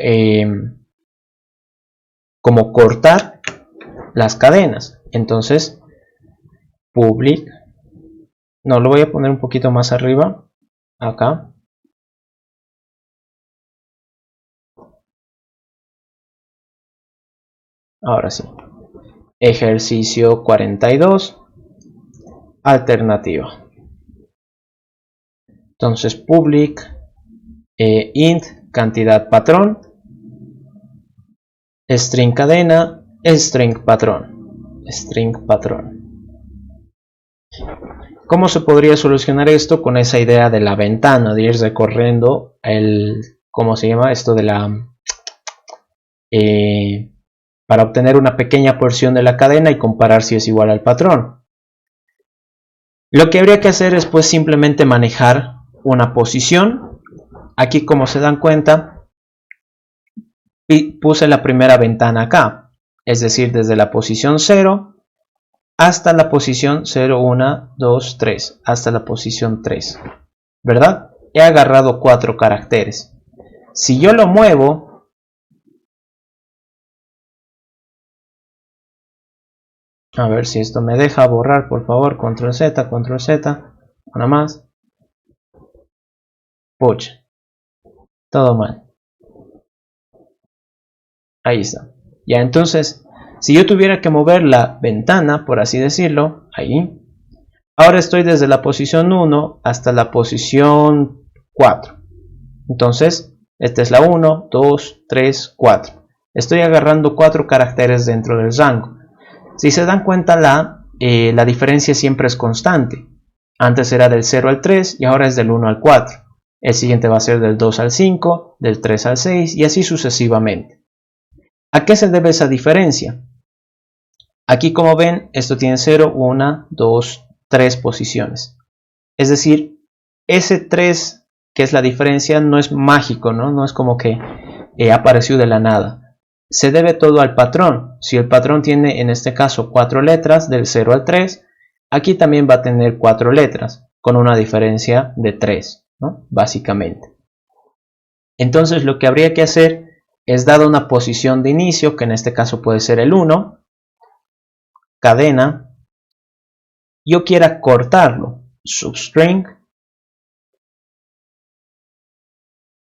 como cortar las cadenas. Entonces, public... No, lo voy a poner un poquito más arriba. Acá. Ahora sí. Ejercicio 42. Alternativa. Entonces public int cantidad patrón, string cadena, string patrón. ¿Cómo se podría solucionar esto? Con esa idea de la ventana, de ir recorriendo el, ¿cómo se llama? Esto de la... para obtener una pequeña porción de la cadena y comparar si es igual al patrón. Lo que habría que hacer es pues simplemente manejar una posición. Aquí, como se dan cuenta, puse la primera ventana acá, es decir, desde la posición 0 hasta la posición 0, 1, 2, 3, hasta la posición 3, ¿verdad? He agarrado 4 caracteres. Si yo lo muevo, a ver si esto me deja borrar, por favor, control Z, una más. Pucha, todo mal. Ahí está. Ya, entonces, si yo tuviera que mover la ventana, por así decirlo, ahí. Ahora estoy desde la posición 1 hasta la posición 4. Entonces, esta es la 1, 2, 3, 4. Estoy agarrando 4 caracteres dentro del rango. Si se dan cuenta, la diferencia siempre es constante. Antes era del 0 al 3 y ahora es del 1 al 4. El siguiente va a ser del 2 al 5, del 3 al 6 y así sucesivamente. ¿A qué se debe esa diferencia? Aquí, como ven, esto tiene 0, 1, 2, 3 posiciones. Es decir, ese 3 que es la diferencia no es mágico, no es como que apareció de la nada. Se debe todo al patrón. Si el patrón tiene en este caso 4 letras del 0 al 3, aquí también va a tener 4 letras con una diferencia de 3, ¿no? Básicamente. Entonces lo que habría que hacer es, dada una posición de inicio, que en este caso puede ser el 1, cadena, yo quiera cortarlo, substring,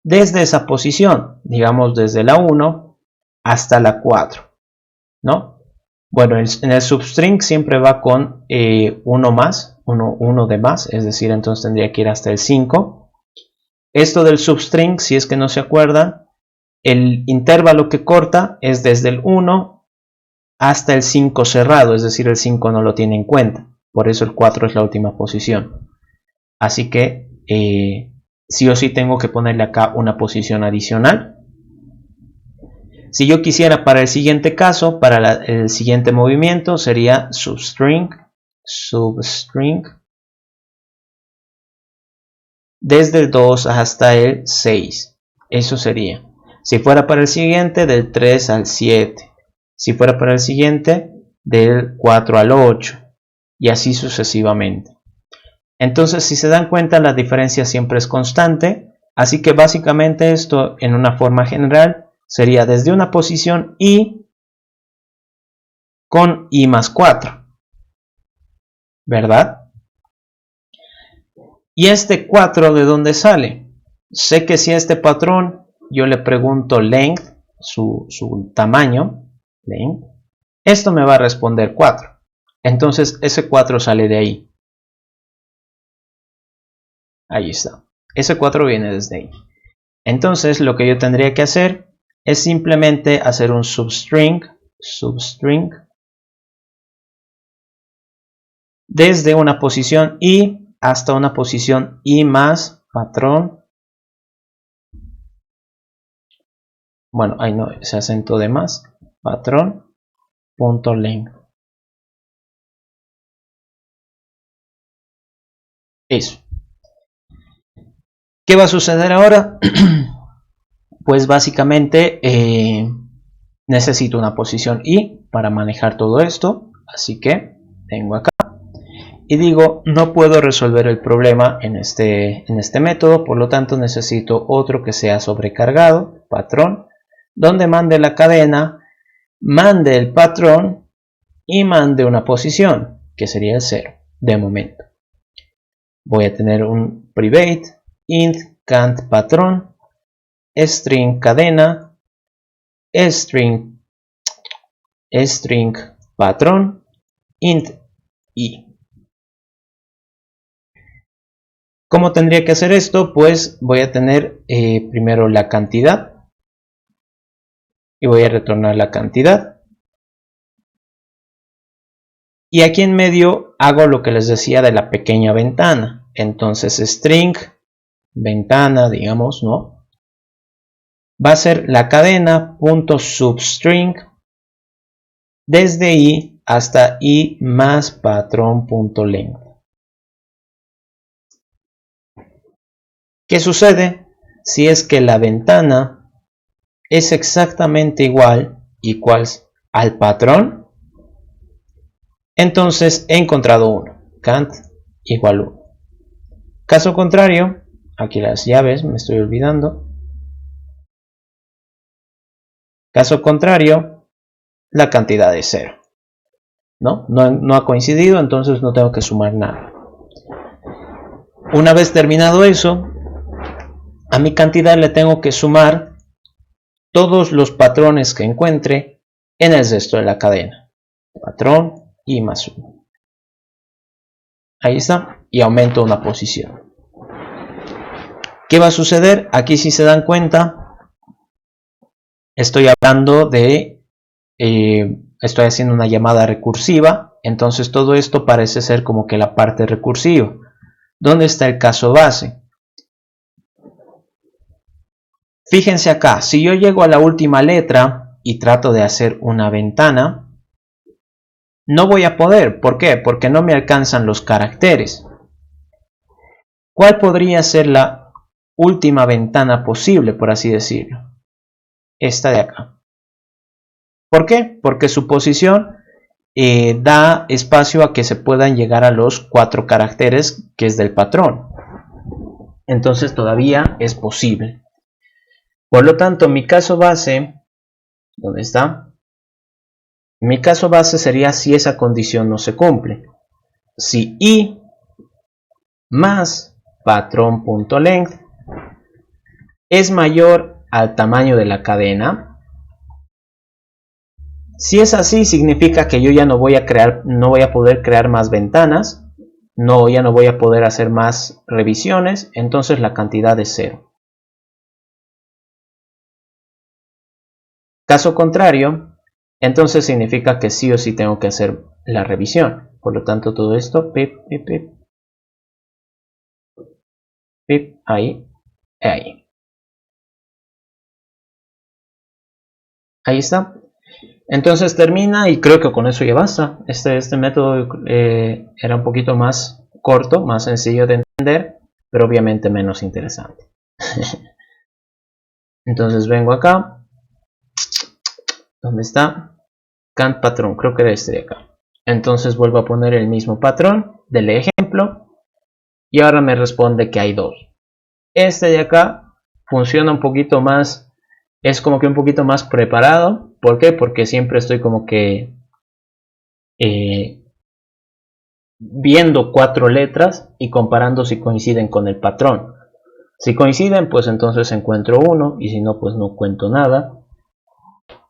desde esa posición, digamos desde la 1 hasta la 4, ¿no? Bueno, en el substring siempre va con 1 más, 1 de más, es decir, entonces tendría que ir hasta el 5. Esto del substring, si es que no se acuerdan, el intervalo que corta es desde el 1 hasta el 5 cerrado, es decir, el 5 no lo tiene en cuenta, por eso el 4 es la última posición. Así que sí o sí tengo que ponerle acá una posición adicional. Si yo quisiera para el siguiente caso, para el siguiente movimiento, sería substring desde el 2 hasta el 6. Eso sería. Si fuera para el siguiente, del 3 al 7. Si fuera para el siguiente, del 4 al 8. Y así sucesivamente. Entonces, si se dan cuenta, la diferencia siempre es constante. Así que básicamente esto, en una forma general, sería desde una posición i con i más 4. ¿Verdad? ¿Y este 4 de dónde sale? Sé que si a este patrón yo le pregunto length, su tamaño, ¿ven? Esto me va a responder 4. Entonces ese 4 sale de ahí. Ahí está. Ese 4 viene desde ahí. Entonces lo que yo tendría que hacer es simplemente hacer un substring desde una posición i hasta una posición i más patrón. Bueno, ahí no, ese acento de más, patrón punto length. Eso. ¿Qué va a suceder ahora? Pues básicamente necesito una posición i para manejar todo esto, así que tengo acá y digo no puedo resolver el problema en este método, por lo tanto necesito otro que sea sobrecargado, patrón, donde mande la cadena, mande el patrón y mande una posición que sería el 0 de momento. Voy a tener un private int cant patrón string cadena string patrón int i. ¿Cómo tendría que hacer esto? Pues voy a tener primero la cantidad y voy a retornar la cantidad. Y aquí en medio hago lo que les decía de la pequeña ventana. Entonces string ventana, digamos, ¿no? Va a ser la cadena punto substring desde i hasta i más patrón punto length. ¿Qué sucede si es que la ventana es exactamente igual al patrón? Entonces he encontrado 1, cant igual 1. Caso contrario, aquí las llaves, me estoy olvidando. Caso contrario, la cantidad es 0. No ha coincidido, entonces no tengo que sumar nada. Una vez terminado eso, a mi cantidad le tengo que sumar todos los patrones que encuentre en el resto de la cadena. Patrón y más 1. Ahí está. Y aumento una posición. ¿Qué va a suceder? Aquí, si se dan cuenta, estoy hablando de... estoy haciendo una llamada recursiva. Entonces todo esto parece ser como que la parte recursiva. ¿Dónde está el caso base? Fíjense acá, si yo llego a la última letra y trato de hacer una ventana, no voy a poder. ¿Por qué? Porque no me alcanzan los caracteres. ¿Cuál podría ser la última ventana posible, por así decirlo? Esta de acá. ¿Por qué? Porque su posición da espacio a que se puedan llegar a los 4 caracteres que es del patrón. Entonces todavía es posible. Por lo tanto, mi caso base, ¿dónde está? Mi caso base sería si esa condición no se cumple. Si i más patrón.length es mayor al tamaño de la cadena. Si es así, significa que yo ya no voy a poder crear más ventanas, ya no voy a poder hacer más revisiones, entonces la cantidad es 0. Caso contrario, entonces significa que sí o sí tengo que hacer la revisión. Por lo tanto, todo esto, pip, ahí. Ahí está. Entonces termina y creo que con eso ya basta. Este método era un poquito más corto, más sencillo de entender, pero obviamente menos interesante. Entonces vengo acá. ¿Dónde está? Cant patrón, creo que era este de acá. Entonces vuelvo a poner el mismo patrón del ejemplo y ahora me responde que hay 2. Este de acá funciona un poquito más, es como que un poquito más preparado. ¿Por qué? Porque siempre estoy como que viendo 4 letras y comparando si coinciden con el patrón. Si coinciden, pues entonces encuentro 1 y si no, pues no cuento nada.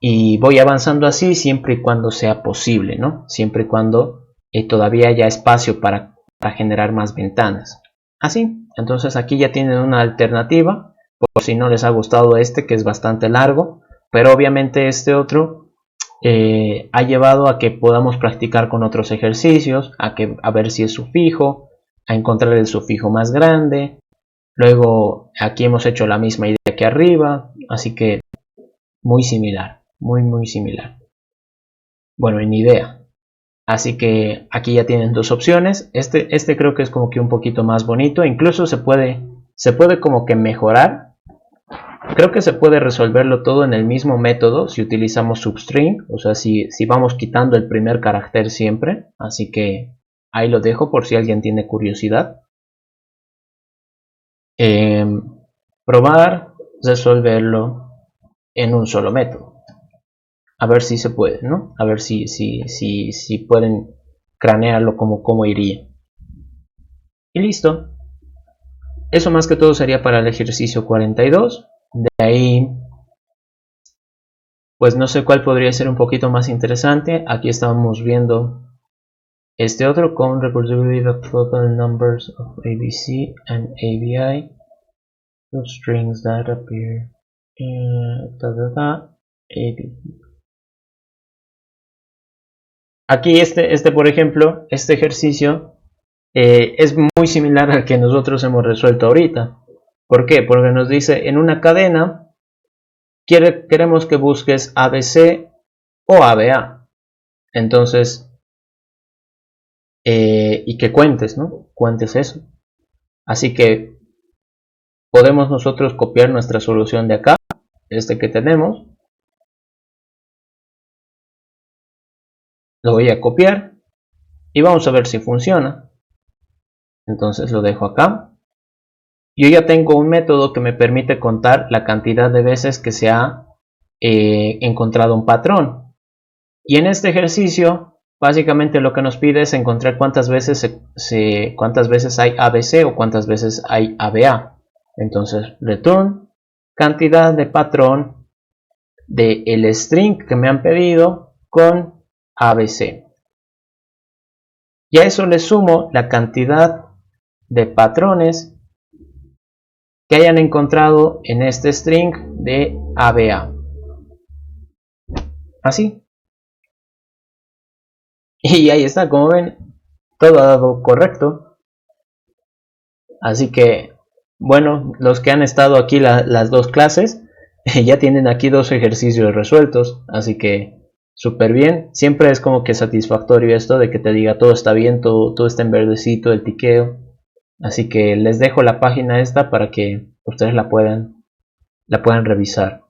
y voy avanzando así siempre y cuando sea posible, ¿no? Siempre y cuando todavía haya espacio para generar más ventanas. Así, entonces aquí ya tienen una alternativa, por si no les ha gustado este, que es bastante largo, pero obviamente este otro ha llevado a que podamos practicar con otros ejercicios, a ver si es sufijo, a encontrar el sufijo más grande. Luego aquí hemos hecho la misma idea que arriba, así que muy similar, muy similar. Bueno, en idea. Así que aquí ya tienen dos opciones. Este creo que es como que un poquito más bonito. Incluso se puede como que mejorar. Creo que se puede resolverlo todo en el mismo método si utilizamos substring. O sea, si vamos quitando el primer carácter siempre. Así que ahí lo dejo por si alguien tiene curiosidad. Probar, resolverlo en un solo método. A ver si se puede, ¿no? A ver si pueden cranearlo como iría. Y listo. Eso más que todo sería para el ejercicio 42. De ahí, pues no sé cuál podría ser un poquito más interesante. Aquí estamos viendo este otro con recursivity of total numbers of ABC and ABI. Two strings that appear ABC. Aquí por ejemplo, este ejercicio es muy similar al que nosotros hemos resuelto ahorita. ¿Por qué? Porque nos dice en una cadena queremos que busques ABC o ABA. Entonces, y que cuentes, ¿no? Cuentes eso. Así que podemos nosotros copiar nuestra solución de acá, este que tenemos. Lo voy a copiar y vamos a ver si funciona. Entonces lo dejo acá. Yo ya tengo un método que me permite contar la cantidad de veces que se ha encontrado un patrón. Y en este ejercicio, básicamente lo que nos pide es encontrar cuántas veces hay ABC o cuántas veces hay ABA. Entonces, return cantidad de patrón del string que me han pedido con ABC. Y a eso le sumo la cantidad de patrones que hayan encontrado en este string de ABA. Así. Y ahí está, como ven, todo ha dado correcto. Así que, bueno, los que han estado aquí las dos clases, ya tienen aquí dos ejercicios resueltos. Así que, súper bien. Siempre es como que satisfactorio esto de que te diga todo está bien, todo está en verdecito, el tiqueo. Así que les dejo la página esta para que ustedes la puedan revisar.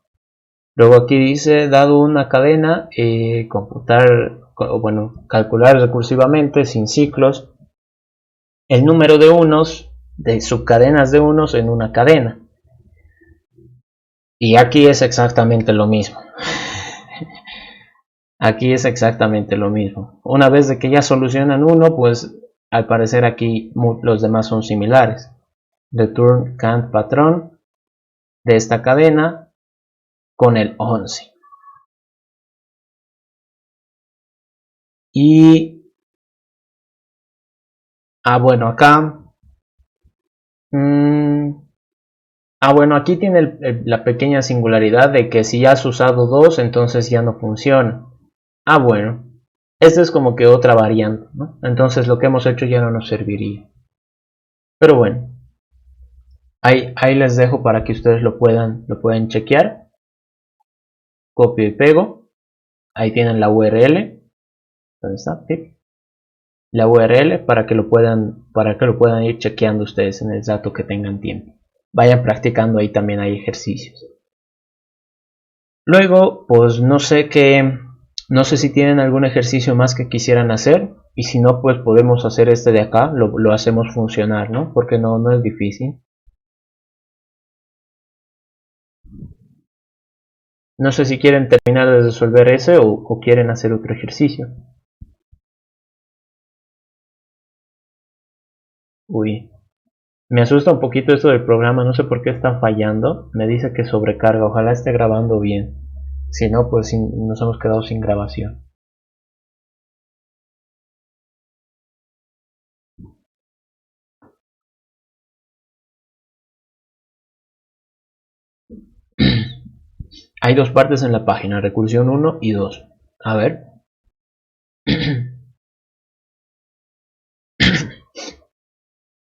Luego aquí dice, dado una cadena, calcular recursivamente sin ciclos el número de unos, de subcadenas de unos en una cadena. Y aquí es exactamente lo mismo. Aquí es exactamente lo mismo. Una vez de que ya solucionan uno, pues al parecer aquí los demás son similares. Return count patrón de esta cadena con el 11. Y bueno, acá bueno, aquí tiene la pequeña singularidad de que si ya has usado dos, entonces ya no funciona. Bueno, esta es como que otra variante, ¿no? Entonces lo que hemos hecho ya no nos serviría. Pero bueno, ahí les dejo para que ustedes lo puedan chequear. Copio y pego. Ahí tienen la URL. ¿Dónde está? Sí. La URL para que lo puedan ir chequeando ustedes en el dato que tengan tiempo. Vayan practicando, ahí también hay ejercicios. Luego, pues no sé si tienen algún ejercicio más que quisieran hacer, y si no, pues podemos hacer este de acá, lo hacemos funcionar, ¿no? Porque no es difícil. No sé si quieren terminar de resolver ese o quieren hacer otro ejercicio. Uy, me asusta un poquito esto del programa, no sé por qué está fallando. Me dice que sobrecarga, ojalá esté grabando bien. Si no, pues nos hemos quedado sin grabación. Hay dos partes en la página, recursión 1 y 2. A ver.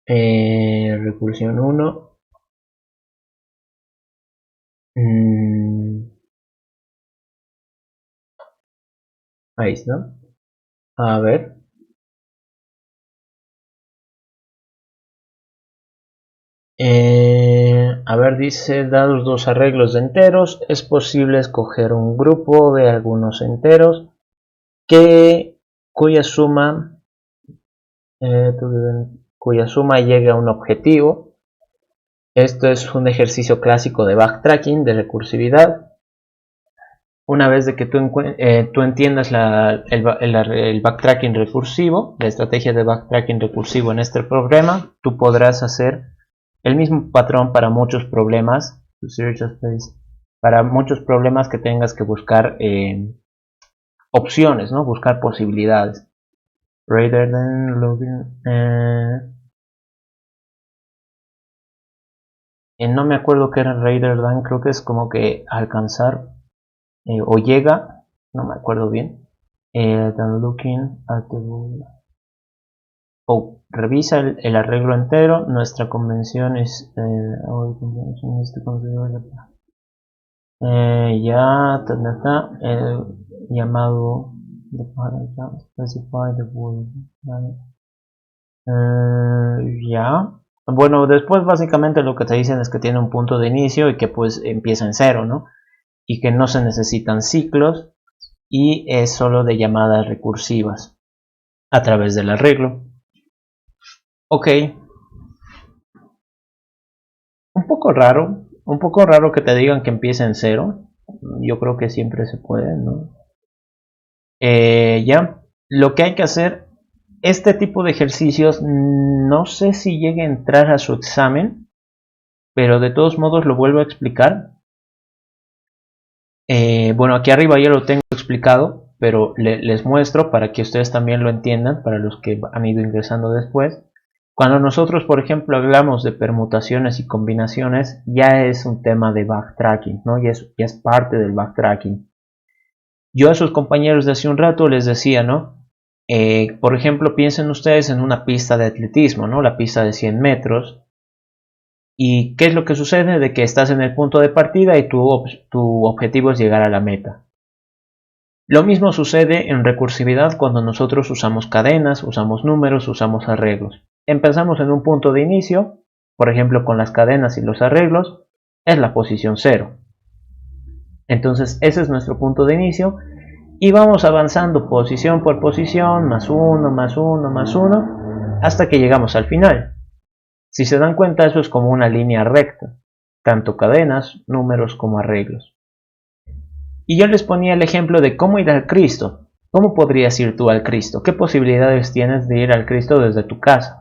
Recursión 1. Ahí está. A ver. A ver, dice, dados dos arreglos de enteros, es posible escoger un grupo de algunos enteros cuya suma llegue a un objetivo. Esto es un ejercicio clásico de backtracking, de recursividad. Una vez de que tú entiendas el backtracking recursivo, la estrategia de backtracking recursivo en este programa, tú podrás hacer el mismo patrón para muchos problemas, que tengas que buscar opciones, ¿no? Buscar posibilidades. Rather than login, no me acuerdo qué era rather than, creo que es como que alcanzar o llega, no me acuerdo bien. Looking at the revisa el arreglo entero. Nuestra convención es ya llamado specify the word. Ya. Bueno, después básicamente lo que te dicen es que tiene un punto de inicio y que pues empieza en cero, ¿no? Y que no se necesitan ciclos y es solo de llamadas recursivas a través del arreglo. Ok. Un poco raro que te digan que empiece en cero. Yo creo que siempre se puede, ¿no? Ya. Lo que hay que hacer, este tipo de ejercicios, no sé si llegue a entrar a su examen, pero de todos modos lo vuelvo a explicar. Bueno, aquí arriba ya lo tengo explicado, pero les muestro para que ustedes también lo entiendan, para los que han ido ingresando después. Cuando nosotros, por ejemplo, hablamos de permutaciones y combinaciones, ya es un tema de backtracking, ¿no? Ya es parte del backtracking. Yo a sus compañeros de hace un rato les decía, ¿no? Por ejemplo, piensen ustedes en una pista de atletismo, ¿no? La pista de 100 metros. ¿Y qué es lo que sucede? De que estás en el punto de partida y tu objetivo es llegar a la meta. Lo mismo sucede en recursividad cuando nosotros usamos cadenas, usamos números, usamos arreglos. Empezamos en un punto de inicio, por ejemplo con las cadenas y los arreglos, es la posición 0. Entonces ese es nuestro punto de inicio y vamos avanzando posición por posición, más 1, más 1, más 1, hasta que llegamos al final. Si se dan cuenta, eso es como una línea recta, tanto cadenas, números como arreglos. Y yo les ponía el ejemplo de cómo ir al Cristo. ¿Cómo podrías ir tú al Cristo? ¿Qué posibilidades tienes de ir al Cristo desde tu casa?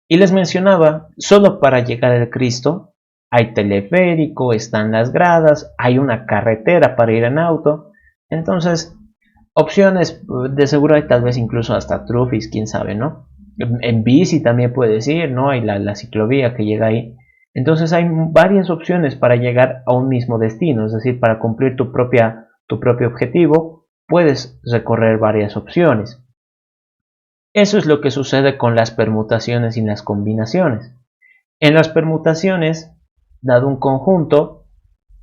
Y les mencionaba, solo para llegar al Cristo hay teleférico, están las gradas, hay una carretera para ir en auto. Entonces, opciones de seguro hay, tal vez incluso hasta trufis, quién sabe, ¿no? En bici también puedes ir, ¿no? Hay la ciclovía que llega ahí. Entonces hay varias opciones para llegar a un mismo destino, es decir, para cumplir tu propio objetivo, puedes recorrer varias opciones. Eso es lo que sucede con las permutaciones y las combinaciones. En las permutaciones, dado un conjunto,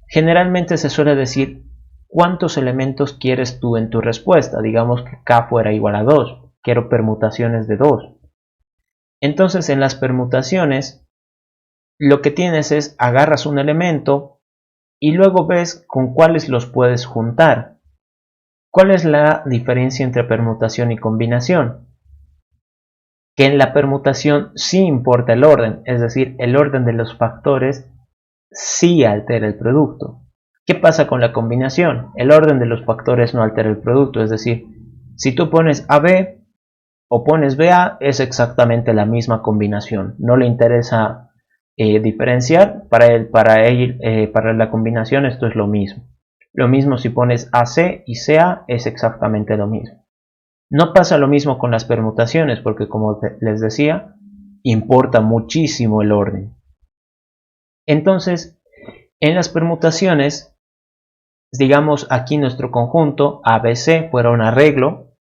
generalmente se suele decir cuántos elementos quieres tú en tu respuesta. Digamos que K fuera igual a 2, quiero permutaciones de 2. Entonces en las permutaciones lo que tienes es agarras un elemento y luego ves con cuáles los puedes juntar. ¿Cuál es la diferencia entre permutación y combinación? Que en la permutación sí importa el orden, es decir, el orden de los factores sí altera el producto. ¿Qué pasa con la combinación? El orden de los factores no altera el producto, es decir, si tú pones AB o pones BA es exactamente la misma combinación, no le interesa diferenciar, para la combinación esto es lo mismo. Lo mismo si pones AC y CA, es exactamente lo mismo. No pasa lo mismo con las permutaciones, porque como les decía, importa muchísimo el orden. Entonces, en las permutaciones, digamos aquí nuestro conjunto ABC fuera un arreglo,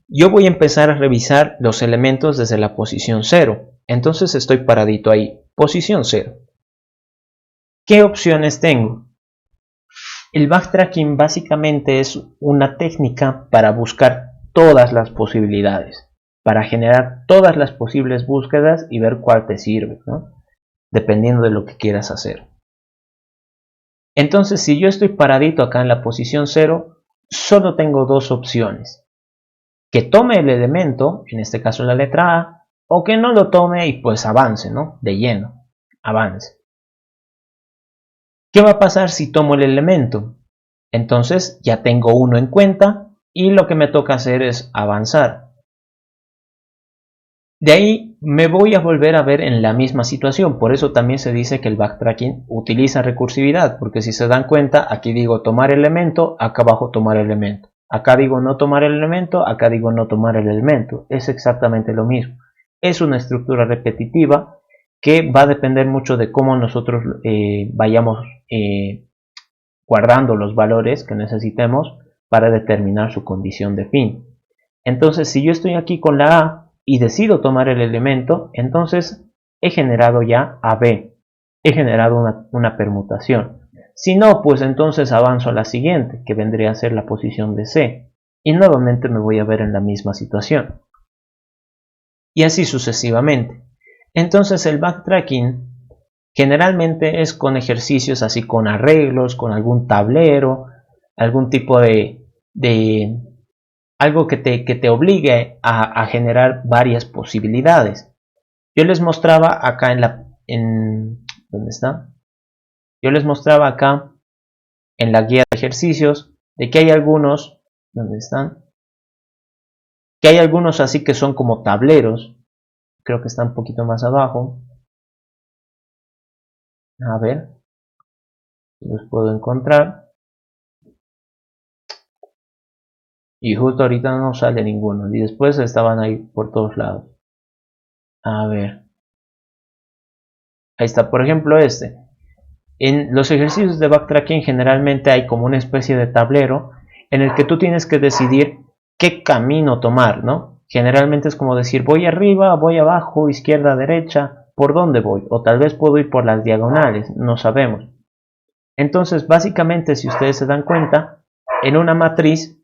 yo voy a empezar a revisar los elementos desde la posición 0. Entonces estoy paradito ahí, posición 0. ¿Qué opciones tengo? El backtracking básicamente es una técnica para buscar todas las posibilidades, para generar todas las posibles búsquedas y ver cuál te sirve, ¿no? Dependiendo de lo que quieras hacer. Entonces, si yo estoy paradito acá en la posición 0, solo tengo dos opciones: que tome el elemento, en este caso la letra A, o que no lo tome y pues avance, ¿no? De lleno, avance. ¿Qué va a pasar si tomo el elemento? Entonces ya tengo uno en cuenta y lo que me toca hacer es avanzar. De ahí me voy a volver a ver en la misma situación, por eso también se dice que el backtracking utiliza recursividad, porque si se dan cuenta, aquí digo tomar elemento, acá abajo tomar elemento. Acá digo no tomar el elemento, acá digo no tomar el elemento. Es exactamente lo mismo. Es una estructura repetitiva que va a depender mucho de cómo nosotros vayamos guardando los valores que necesitemos para determinar su condición de fin. Entonces, si yo estoy aquí con la A y decido tomar el elemento, entonces he generado ya AB, he generado una permutación. Si no, pues entonces avanzo a la siguiente, que vendría a ser la posición de C, y nuevamente me voy a ver en la misma situación. Y así sucesivamente. Entonces el backtracking generalmente es con ejercicios así, con arreglos, con algún tablero, algún tipo de algo que te obligue a generar varias posibilidades. Yo les mostraba acá ¿dónde está? Yo les mostraba acá en la guía de ejercicios de que hay algunos, ¿dónde están? Que hay algunos así que son como tableros, creo que están un poquito más abajo. A ver, si los puedo encontrar. Y justo ahorita no sale ninguno. Y después estaban ahí por todos lados. A ver. Ahí está, por ejemplo este. En los ejercicios de backtracking generalmente hay como una especie de tablero en el que tú tienes que decidir qué camino tomar, ¿no? Generalmente es como decir, voy arriba, voy abajo, izquierda, derecha, ¿por dónde voy? O tal vez puedo ir por las diagonales, no sabemos. Entonces, básicamente, si ustedes se dan cuenta, en una matriz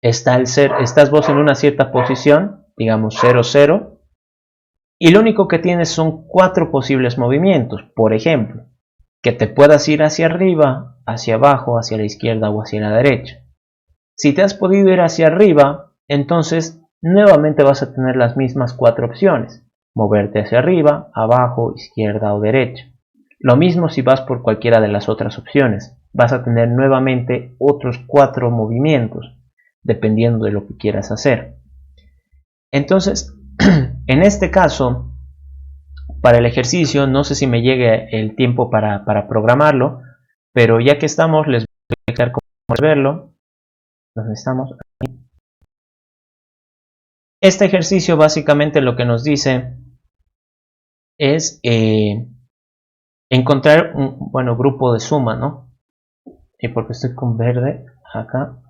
estás vos en una cierta posición, digamos 0, 0, y lo único que tienes son 4 posibles movimientos. Por ejemplo, que te puedas ir hacia arriba, hacia abajo, hacia la izquierda o hacia la derecha. Si te has podido ir hacia arriba, entonces nuevamente vas a tener las mismas 4 opciones: moverte hacia arriba, abajo, izquierda o derecha. Lo mismo si vas por cualquiera de las otras opciones, vas a tener nuevamente otros 4 movimientos, dependiendo de lo que quieras hacer. Entonces, en este caso, para el ejercicio, no sé si me llegue el tiempo para programarlo, pero ya que estamos, les voy a explicar cómo verlo. ¿Dónde estamos? Aquí. Este ejercicio básicamente lo que nos dice es encontrar un grupo de suma, ¿no? Y porque estoy con verde acá,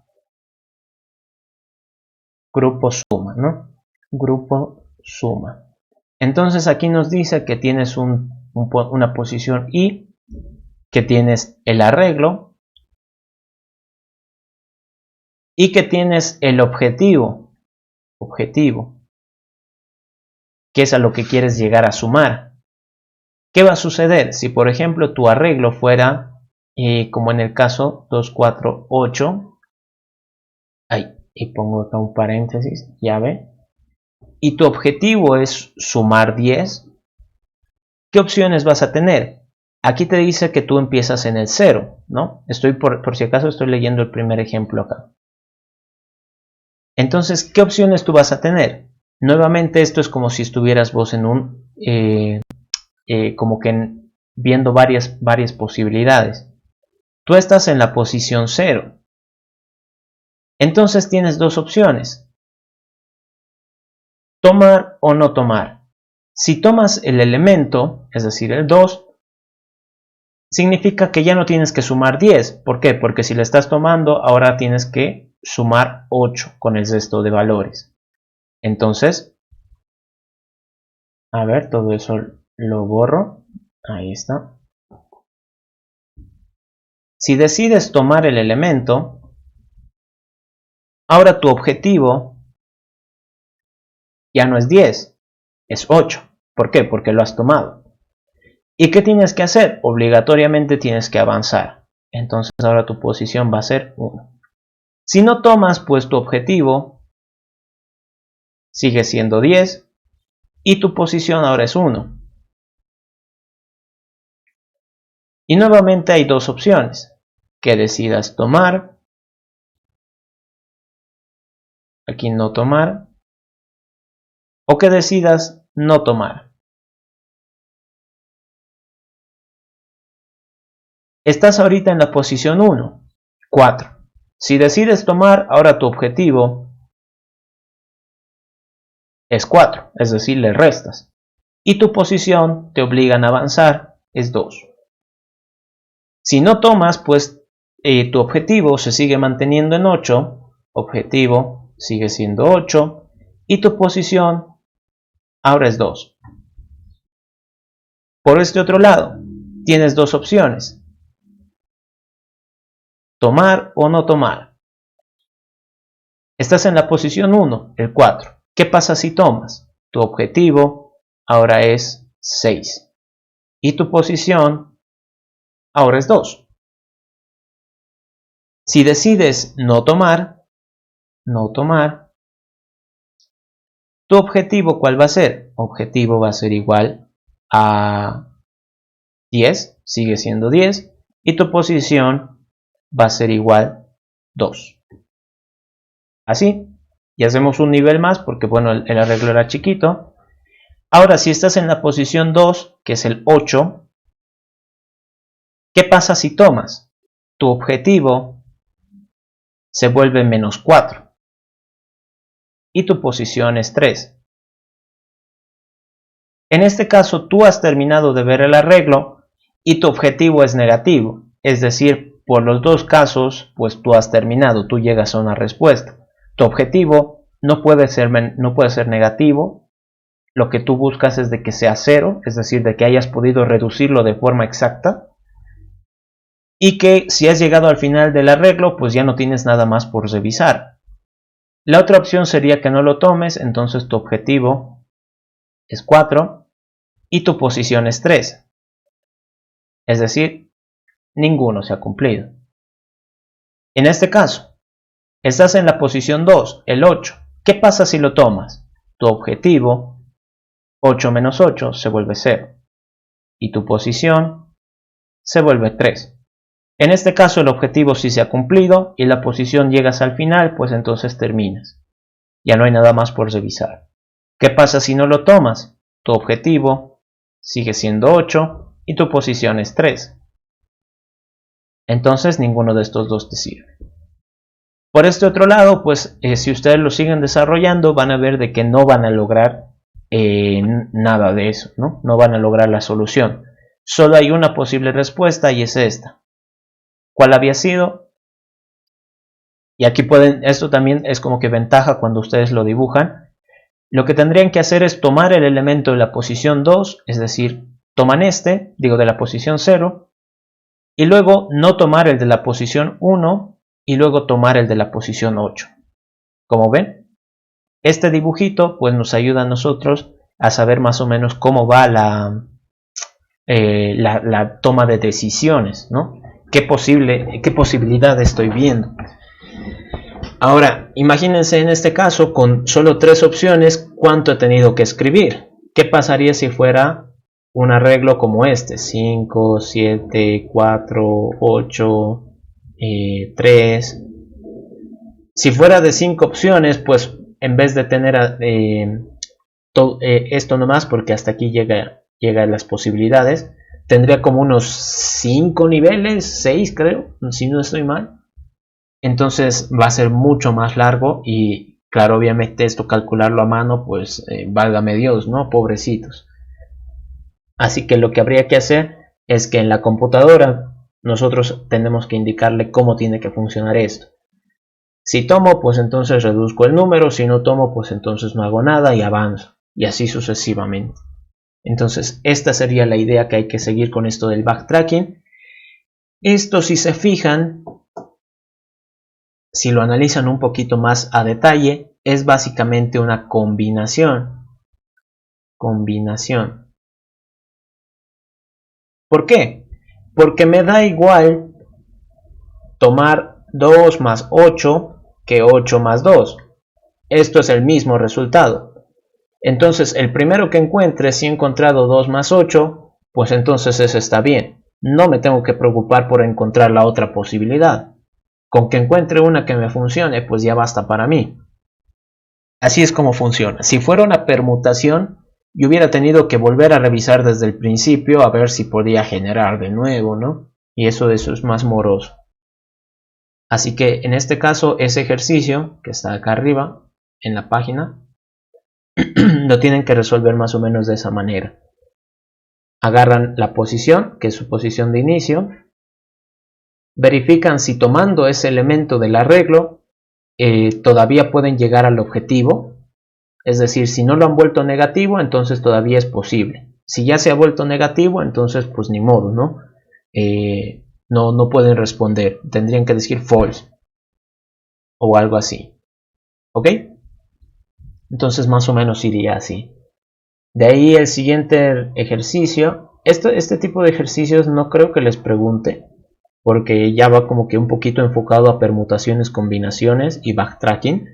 grupo suma, ¿no? Grupo suma. Entonces aquí nos dice que tienes una posición I, que tienes el arreglo y que tienes el objetivo, que es a lo que quieres llegar a sumar. ¿Qué va a suceder si, por ejemplo, tu arreglo fuera, como en el caso 2, 4, 8, y pongo acá un paréntesis, ya ve, y tu objetivo es sumar 10, ¿qué opciones vas a tener? Aquí te dice que tú empiezas en el 0, ¿no? Por si acaso estoy leyendo el primer ejemplo acá. Entonces, ¿qué opciones tú vas a tener? Nuevamente esto es como si estuvieras vos en un, como que viendo varias posibilidades. Tú estás en la posición 0. Entonces tienes dos opciones. Tomar o no tomar. Si tomas el elemento, es decir, el 2, significa que ya no tienes que sumar 10. ¿Por qué? Porque si le estás tomando, ahora tienes que sumar 8 con el resto de valores. Entonces, a ver, todo eso lo borro. Ahí está. Si decides tomar el elemento, ahora tu objetivo ya no es 10, es 8. ¿Por qué? Porque lo has tomado. ¿Y qué tienes que hacer? Obligatoriamente tienes que avanzar. Entonces ahora tu posición va a ser 1. Si no tomas, pues tu objetivo sigue siendo 10 y tu posición ahora es 1. Y nuevamente hay dos opciones. Que decidas tomar, aquí no tomar, o que decidas no tomar. Estás ahorita en la posición 1, 4. Si decides tomar, ahora tu objetivo es 4, es decir, le restas. Y tu posición te obligan a avanzar, es 2. Si no tomas, pues tu objetivo se sigue manteniendo en 8, objetivo sigue siendo 8, y tu posición ahora es 2. Por este otro lado, tienes dos opciones. Tomar o no tomar. Estás en la posición 1, el 4. ¿Qué pasa si tomas? Tu objetivo ahora es 6. Y tu posición ahora es 2. Si decides no tomar, tu objetivo ¿cuál va a ser? Objetivo va a ser igual a 10, sigue siendo 10. Y tu posición va a ser igual 2. Así, y hacemos un nivel más porque bueno, el arreglo era chiquito. Ahora si estás en la posición 2, que es el 8, ¿qué pasa si tomas? Tu objetivo se vuelve menos 4 y tu posición es 3. En este caso tú has terminado de ver el arreglo y tu objetivo es negativo, es decir, por los dos casos pues tú has terminado, tú llegas a una respuesta. Tu objetivo no puede ser negativo, lo que tú buscas es de que sea 0, es decir, de que hayas podido reducirlo de forma exacta y que si has llegado al final del arreglo pues ya no tienes nada más por revisar. La otra opción sería que no lo tomes, entonces tu objetivo es 4 y tu posición es 3, es decir, ninguno se ha cumplido. En este caso, estás en la posición 2, el 8. ¿Qué pasa si lo tomas? Tu objetivo, 8 menos 8, se vuelve 0. Y tu posición se vuelve 3. En este caso el objetivo sí se ha cumplido y la posición llegas al final, pues entonces terminas. Ya no hay nada más por revisar. ¿Qué pasa si no lo tomas? Tu objetivo sigue siendo 8 y tu posición es 3. Entonces ninguno de estos dos te sirve. Por este otro lado, pues si ustedes lo siguen desarrollando, van a ver de que no van a lograr nada de eso, ¿no? No van a lograr la solución. Solo hay una posible respuesta y es esta. ¿Cuál había sido? Y aquí esto también es como que ventaja cuando ustedes lo dibujan. Lo que tendrían que hacer es tomar el elemento de la posición 2, es decir, toman de la posición 0, y luego no tomar el de la posición 1, y luego tomar el de la posición 8. Como ven, este dibujito pues nos ayuda a nosotros a saber más o menos cómo va la toma de decisiones, ¿no? ¿Qué posibilidad estoy viendo? Ahora, imagínense en este caso con solo 3 opciones, ¿cuánto he tenido que escribir? ¿Qué pasaría si fuera un arreglo como este? 5, 7, 4, 8, 3. Si fuera de 5 opciones, pues en vez de tener esto nomás, porque hasta aquí llega las posibilidades, tendría como unos 5 niveles, 6 creo, si no estoy mal. Entonces va a ser mucho más largo y claro, obviamente esto calcularlo a mano, pues válgame Dios, ¿no? Pobrecitos. Así que lo que habría que hacer es que en la computadora nosotros tenemos que indicarle cómo tiene que funcionar esto. Si tomo, pues entonces reduzco el número, si no tomo, pues entonces no hago nada y avanzo, y así sucesivamente. Entonces esta sería la idea que hay que seguir con esto del backtracking. Esto, si se fijan, si lo analizan un poquito más a detalle, es básicamente una combinación. ¿Por qué? Porque me da igual tomar 2 más 8 que 8 más 2. Esto es el mismo resultado. Entonces, el primero que encuentre, si he encontrado 2 más 8, pues entonces ese está bien. No me tengo que preocupar por encontrar la otra posibilidad. Con que encuentre una que me funcione, pues ya basta para mí. Así es como funciona. Si fuera una permutación, yo hubiera tenido que volver a revisar desde el principio a ver si podía generar de nuevo, ¿no? Y eso es más moroso. Así que en este caso, ese ejercicio que está acá arriba en la página, lo tienen que resolver más o menos de esa manera. Agarran la posición, que es su posición de inicio, verifican si tomando ese elemento del arreglo todavía pueden llegar al objetivo. Es decir, si no lo han vuelto negativo, entonces todavía es posible. Si ya se ha vuelto negativo, entonces pues ni modo, ¿no? No pueden responder. Tendrían que decir false o algo así. ¿Ok? Entonces más o menos iría así. De ahí el siguiente ejercicio. Este tipo de ejercicios no creo que les pregunte, porque ya va como que un poquito enfocado a permutaciones, combinaciones y backtracking.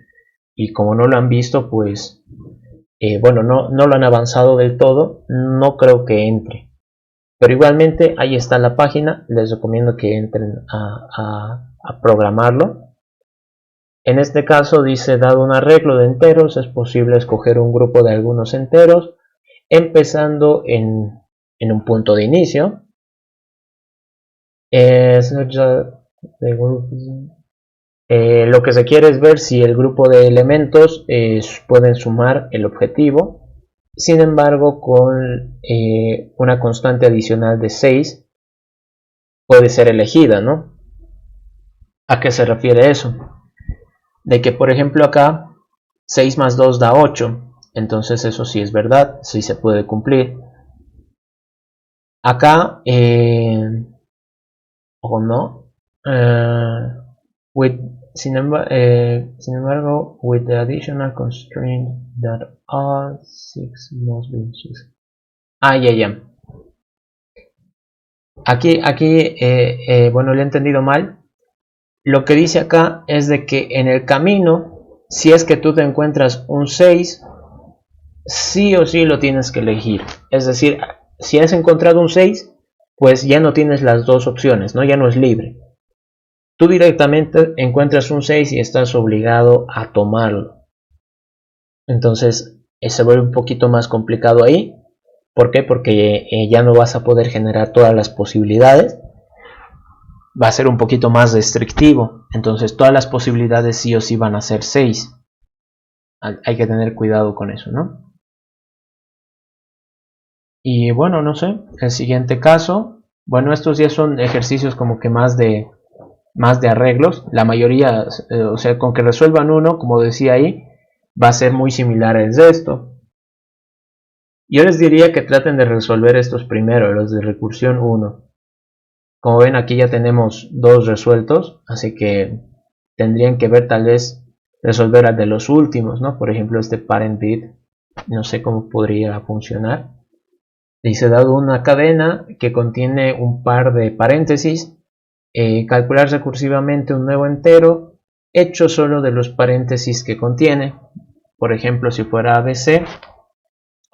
Y como no lo han visto, pues bueno, no lo han avanzado del todo, no creo que entre. Pero igualmente ahí está la página, les recomiendo que entren a programarlo. En este caso dice, dado un arreglo de enteros, es posible escoger un grupo de algunos enteros, empezando en un punto de inicio. Lo que se quiere es ver si el grupo de elementos pueden sumar el objetivo. Sin embargo, con una constante adicional de 6 puede ser elegida, ¿no? ¿A qué se refiere eso? De que, por ejemplo, acá 6 más 2 da 8. Entonces eso sí es verdad, sí se puede cumplir. Acá, o no, sin embargo, with the additional constraint that all 6 must be 6. Ya. Aquí bueno, lo he entendido mal. Lo que dice acá es de que en el camino, si es que tú te encuentras un 6, sí o sí lo tienes que elegir. Es decir, si has encontrado un 6, pues ya no tienes las dos opciones, ¿no? Ya no es libre. Tú directamente encuentras un 6 y estás obligado a tomarlo. Entonces se vuelve un poquito más complicado ahí. ¿Por qué? Porque ya no vas a poder generar todas las posibilidades. Va a ser un poquito más restrictivo. Entonces todas las posibilidades sí o sí van a ser 6. Hay que tener cuidado con eso, ¿no? Y bueno, no sé, el siguiente caso. Bueno, estos ya son ejercicios como que más de arreglos. La mayoría, o sea, con que resuelvan uno, como decía ahí, va a ser muy similar al resto. Yo les diría que traten de resolver estos primero, los de recursión 1. Como ven, aquí ya tenemos 2 resueltos, así que tendrían que ver tal vez resolver al de los últimos, ¿no? Por ejemplo, este parent bit, no sé cómo podría funcionar. Dice, dado una cadena que contiene un par de paréntesis, calcular recursivamente un nuevo entero hecho solo de los paréntesis que contiene. Por ejemplo, si fuera ABC,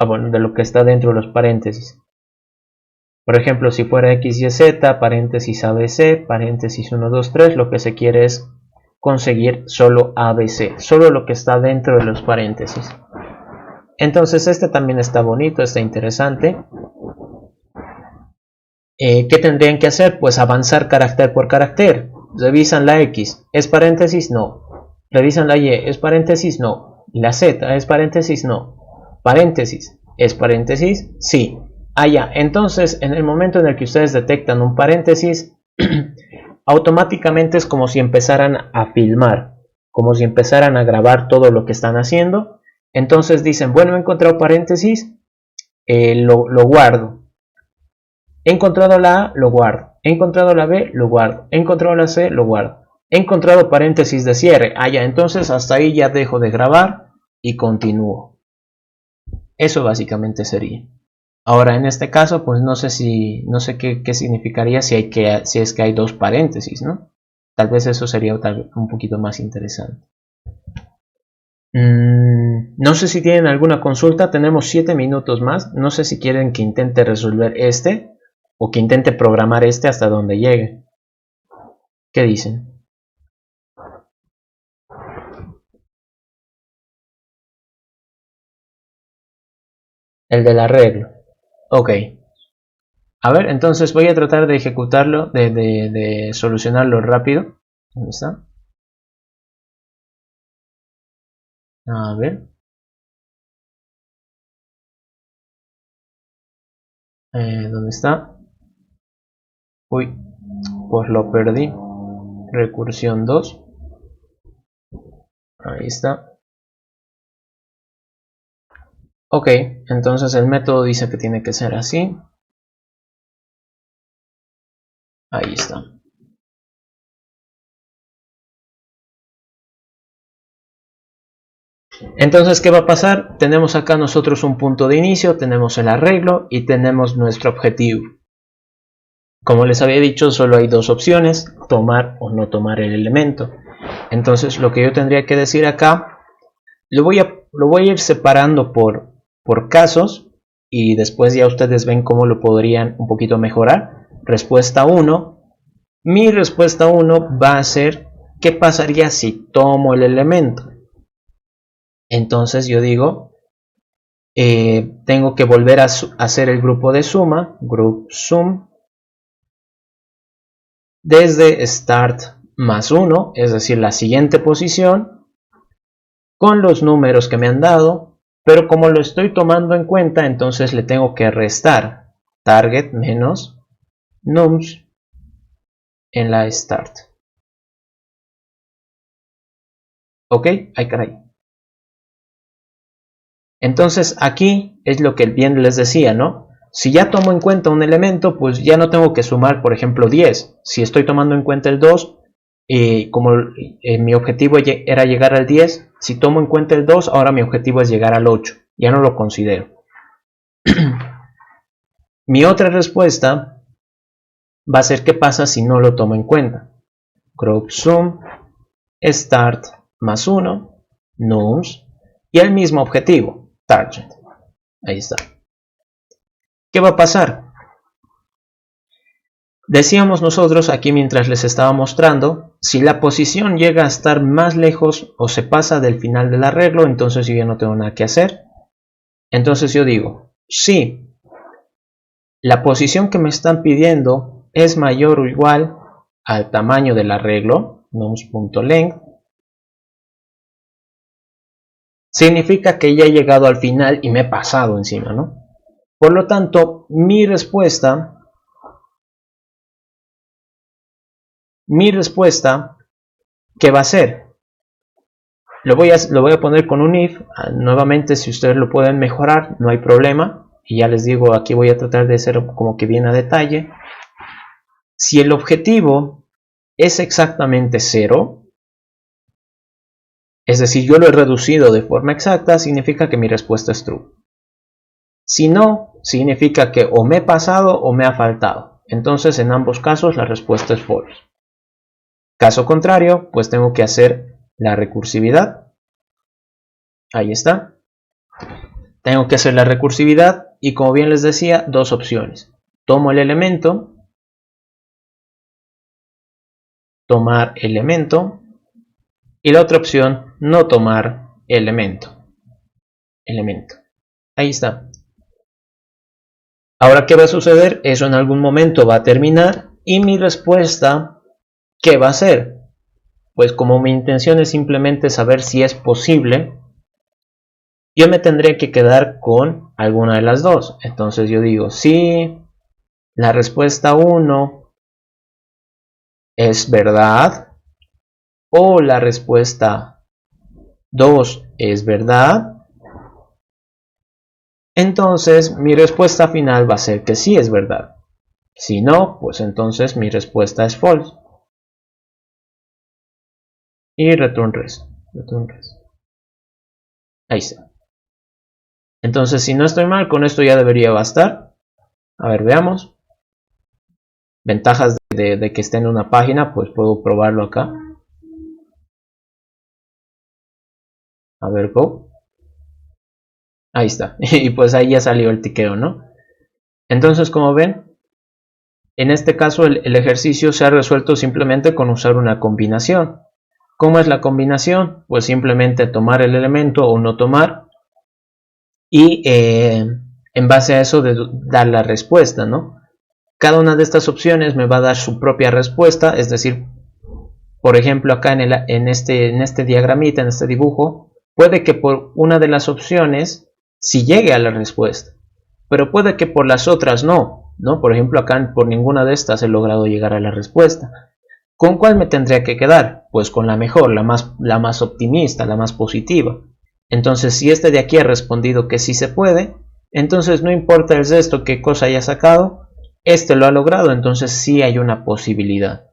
bueno, de lo que está dentro de los paréntesis. Por ejemplo, si fuera x, y, z, paréntesis ABC, paréntesis 1, 2, 3, lo que se quiere es conseguir solo ABC, solo lo que está dentro de los paréntesis. Entonces este también está bonito, está interesante. ¿Qué tendrían que hacer? Pues avanzar carácter por carácter. Revisan la X, ¿es paréntesis? No. Revisan la Y, ¿es paréntesis? No. La Z, ¿es paréntesis? No. Paréntesis, ¿es paréntesis? Sí. Ah, ya. Entonces, en el momento en el que ustedes detectan un paréntesis, automáticamente es como si empezaran a filmar, como si empezaran a grabar todo lo que están haciendo. Entonces dicen, bueno, he encontrado paréntesis, lo guardo. He encontrado la A, lo guardo. He encontrado la B, lo guardo. He encontrado la C, lo guardo. He encontrado paréntesis de cierre. Ah, ya, entonces hasta ahí ya dejo de grabar y continúo. Eso básicamente sería. Ahora, en este caso, pues no sé qué significaría si es que hay dos paréntesis, ¿no? Tal vez eso sería un poquito más interesante. No sé si tienen alguna consulta. Tenemos 7 minutos más. No sé si quieren que intente resolver este o que intente programar este hasta donde llegue. ¿Qué dicen? El del arreglo. Ok. A ver, entonces voy a tratar de ejecutarlo, de solucionarlo rápido. ¿Dónde está? A ver. ¿Dónde está? Uy, pues lo perdí. Recursión 2. Ahí está. Ok, entonces el método dice que tiene que ser así. Ahí está. Entonces, ¿qué va a pasar? Tenemos acá nosotros un punto de inicio, tenemos el arreglo y tenemos nuestro objetivo. Como les había dicho, solo hay dos opciones, tomar o no tomar el elemento. Entonces, lo que yo tendría que decir acá, lo voy a ir separando por casos y después ya ustedes ven cómo lo podrían un poquito mejorar. Respuesta 1. Mi respuesta 1 va a ser, ¿qué pasaría si tomo el elemento? Entonces yo digo, tengo que volver a hacer el grupo de suma, group sum, desde start más 1, es decir, la siguiente posición, con los números que me han dado, pero como lo estoy tomando en cuenta, entonces le tengo que restar target menos nums en la start. ¿Ok? Ay, caray. Entonces aquí es lo que bien les decía, ¿no? Si ya tomo en cuenta un elemento, pues ya no tengo que sumar, por ejemplo, 10. Si estoy tomando en cuenta el 2, como mi objetivo era llegar al 10, si tomo en cuenta el 2, ahora mi objetivo es llegar al 8. Ya no lo considero. Mi otra respuesta va a ser qué pasa si no lo tomo en cuenta. Group sum, start más 1, nums, y el mismo objetivo, target. Ahí está. ¿Qué va a pasar? Decíamos nosotros aquí mientras les estaba mostrando, si la posición llega a estar más lejos o se pasa del final del arreglo, entonces yo ya no tengo nada que hacer. Entonces yo digo, si la posición que me están pidiendo es mayor o igual al tamaño del arreglo, nums.length, significa que ya he llegado al final y me he pasado encima, ¿no? Por lo tanto, mi respuesta, ¿qué va a ser? Lo voy a poner con un if. Nuevamente, si ustedes lo pueden mejorar, no hay problema. Y ya les digo, aquí voy a tratar de hacer como que bien a detalle. Si el objetivo es exactamente 0, es decir, yo lo he reducido de forma exacta, significa que mi respuesta es true. Si no, significa que o me he pasado o me ha faltado. Entonces, en ambos casos, la respuesta es false. Caso contrario, pues tengo que hacer la recursividad. Ahí está. Tengo que hacer la recursividad y, como bien les decía, dos opciones. Tomo el elemento, tomar elemento, y la otra opción, no tomar elemento. Ahí está. Ahora, ¿qué va a suceder? Eso en algún momento va a terminar y mi respuesta, ¿qué va a ser? Pues como mi intención es simplemente saber si es posible, yo me tendré que quedar con alguna de las dos. Entonces yo digo, si la respuesta 1 es verdad o la respuesta 2 es verdad, entonces mi respuesta final va a ser que sí es verdad. Si no, pues entonces mi respuesta es false. Y return res. Ahí está. Entonces, si no estoy mal, con esto ya debería bastar. A ver, veamos. Ventajas de que esté en una página, pues puedo probarlo acá. A ver, go. Ahí está. Y pues ahí ya salió el tiqueo, ¿no? Entonces, como ven, en este caso el ejercicio se ha resuelto simplemente con usar una combinación. ¿Cómo es la combinación? Pues simplemente tomar el elemento o no tomar y en base a eso dar la respuesta, ¿no? Cada una de estas opciones me va a dar su propia respuesta, es decir, por ejemplo acá en este diagramita, en este dibujo, puede que por una de las opciones sí llegue a la respuesta, pero puede que por las otras no, ¿no? Por ejemplo acá por ninguna de estas he logrado llegar a la respuesta. ¿Con cuál me tendría que quedar? Pues con la mejor, la más optimista, la más positiva. Entonces, si este de aquí ha respondido que sí se puede, entonces no importa el resto qué cosa haya sacado, este lo ha logrado, entonces sí hay una posibilidad.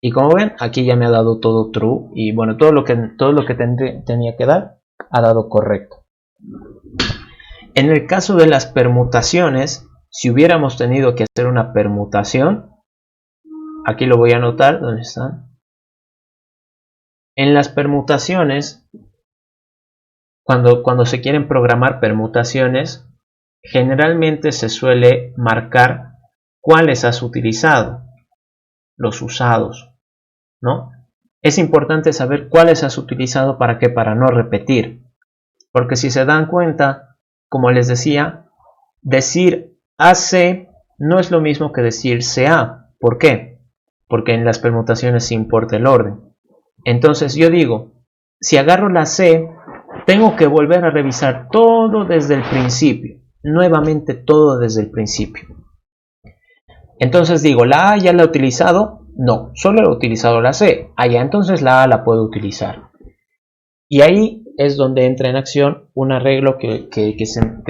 Y como ven, aquí ya me ha dado todo true y bueno, todo lo que tenía que dar ha dado correcto. En el caso de las permutaciones, si hubiéramos tenido que hacer una permutación, aquí lo voy a anotar, ¿dónde están? En las permutaciones, cuando se quieren programar permutaciones, generalmente se suele marcar cuáles has utilizado, los usados, ¿no? Es importante saber cuáles has utilizado para qué, para no repetir, porque si se dan cuenta, como les decía, decir AC no es lo mismo que decir CA. ¿Por qué? Porque en las permutaciones se importa el orden. Entonces yo digo, si agarro la C, tengo que volver a revisar todo desde el principio, nuevamente todo desde el principio. Entonces digo, la A ya la he utilizado, no, solo he utilizado la C, ya entonces la A la puedo utilizar. Y ahí es donde entra en acción un arreglo que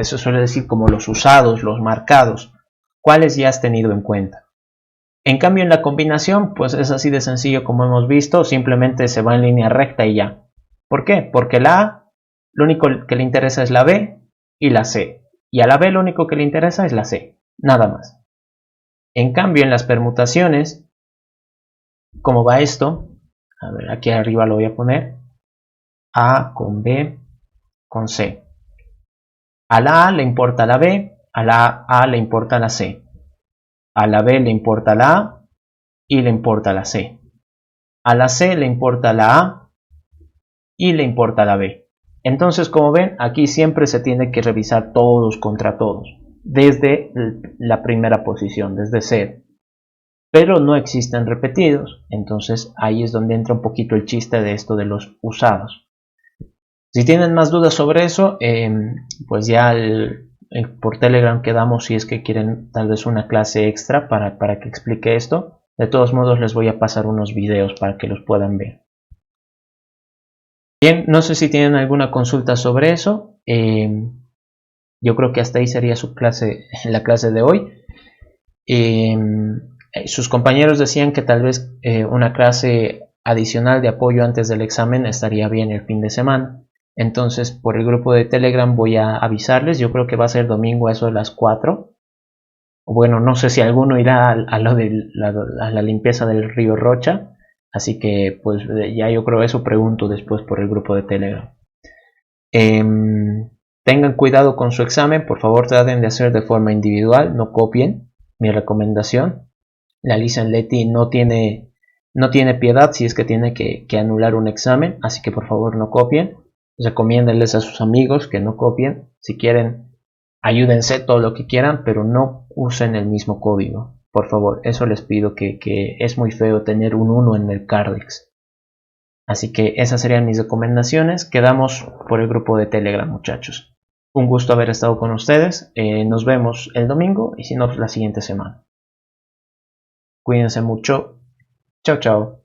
se suele decir como los usados, los marcados, cuáles ya has tenido en cuenta. En cambio en la combinación pues es así de sencillo como hemos visto, simplemente se va en línea recta y ya. ¿Por qué? Porque la A lo único que le interesa es la B y la C, y a la B lo único que le interesa es la C, nada más. En cambio en las permutaciones, ¿cómo va esto? A ver, aquí arriba lo voy a poner, A con B con C. A la A le importa la B, a la A le importa la C. A la B le importa la A y le importa la C. A la C le importa la A y le importa la B. Entonces, como ven, aquí siempre se tiene que revisar todos contra todos, desde la primera posición, desde cero. Pero no existen repetidos, entonces ahí es donde entra un poquito el chiste de esto de los usados. Si tienen más dudas sobre eso, pues ya por Telegram quedamos si es que quieren tal vez una clase extra para que explique esto. De todos modos les voy a pasar unos videos para que los puedan ver. Bien, no sé si tienen alguna consulta sobre eso. Yo creo que hasta ahí sería la clase de hoy. Sus compañeros decían que tal vez una clase adicional de apoyo antes del examen estaría bien el fin de semana. Entonces por el grupo de Telegram voy a avisarles. Yo creo que va a ser domingo a eso de las 4. Bueno, no sé si alguno irá a la limpieza del río Rocha. Así que pues ya yo creo eso pregunto después por el grupo de Telegram. Tengan cuidado con su examen, por favor traten de hacer de forma individual, no copien, mi recomendación. La Lisa Leti no tiene piedad si es que tiene que anular un examen, así que por favor no copien. Recomiéndenles a sus amigos que no copien. Si quieren ayúdense todo lo que quieran, pero no usen el mismo código. Por favor, eso les pido, que es muy feo tener un 1 en el Cardex. Así que esas serían mis recomendaciones. Quedamos por el grupo de Telegram, muchachos. Un gusto haber estado con ustedes. Nos vemos el domingo y si no, la siguiente semana. Cuídense mucho. Chao, chao.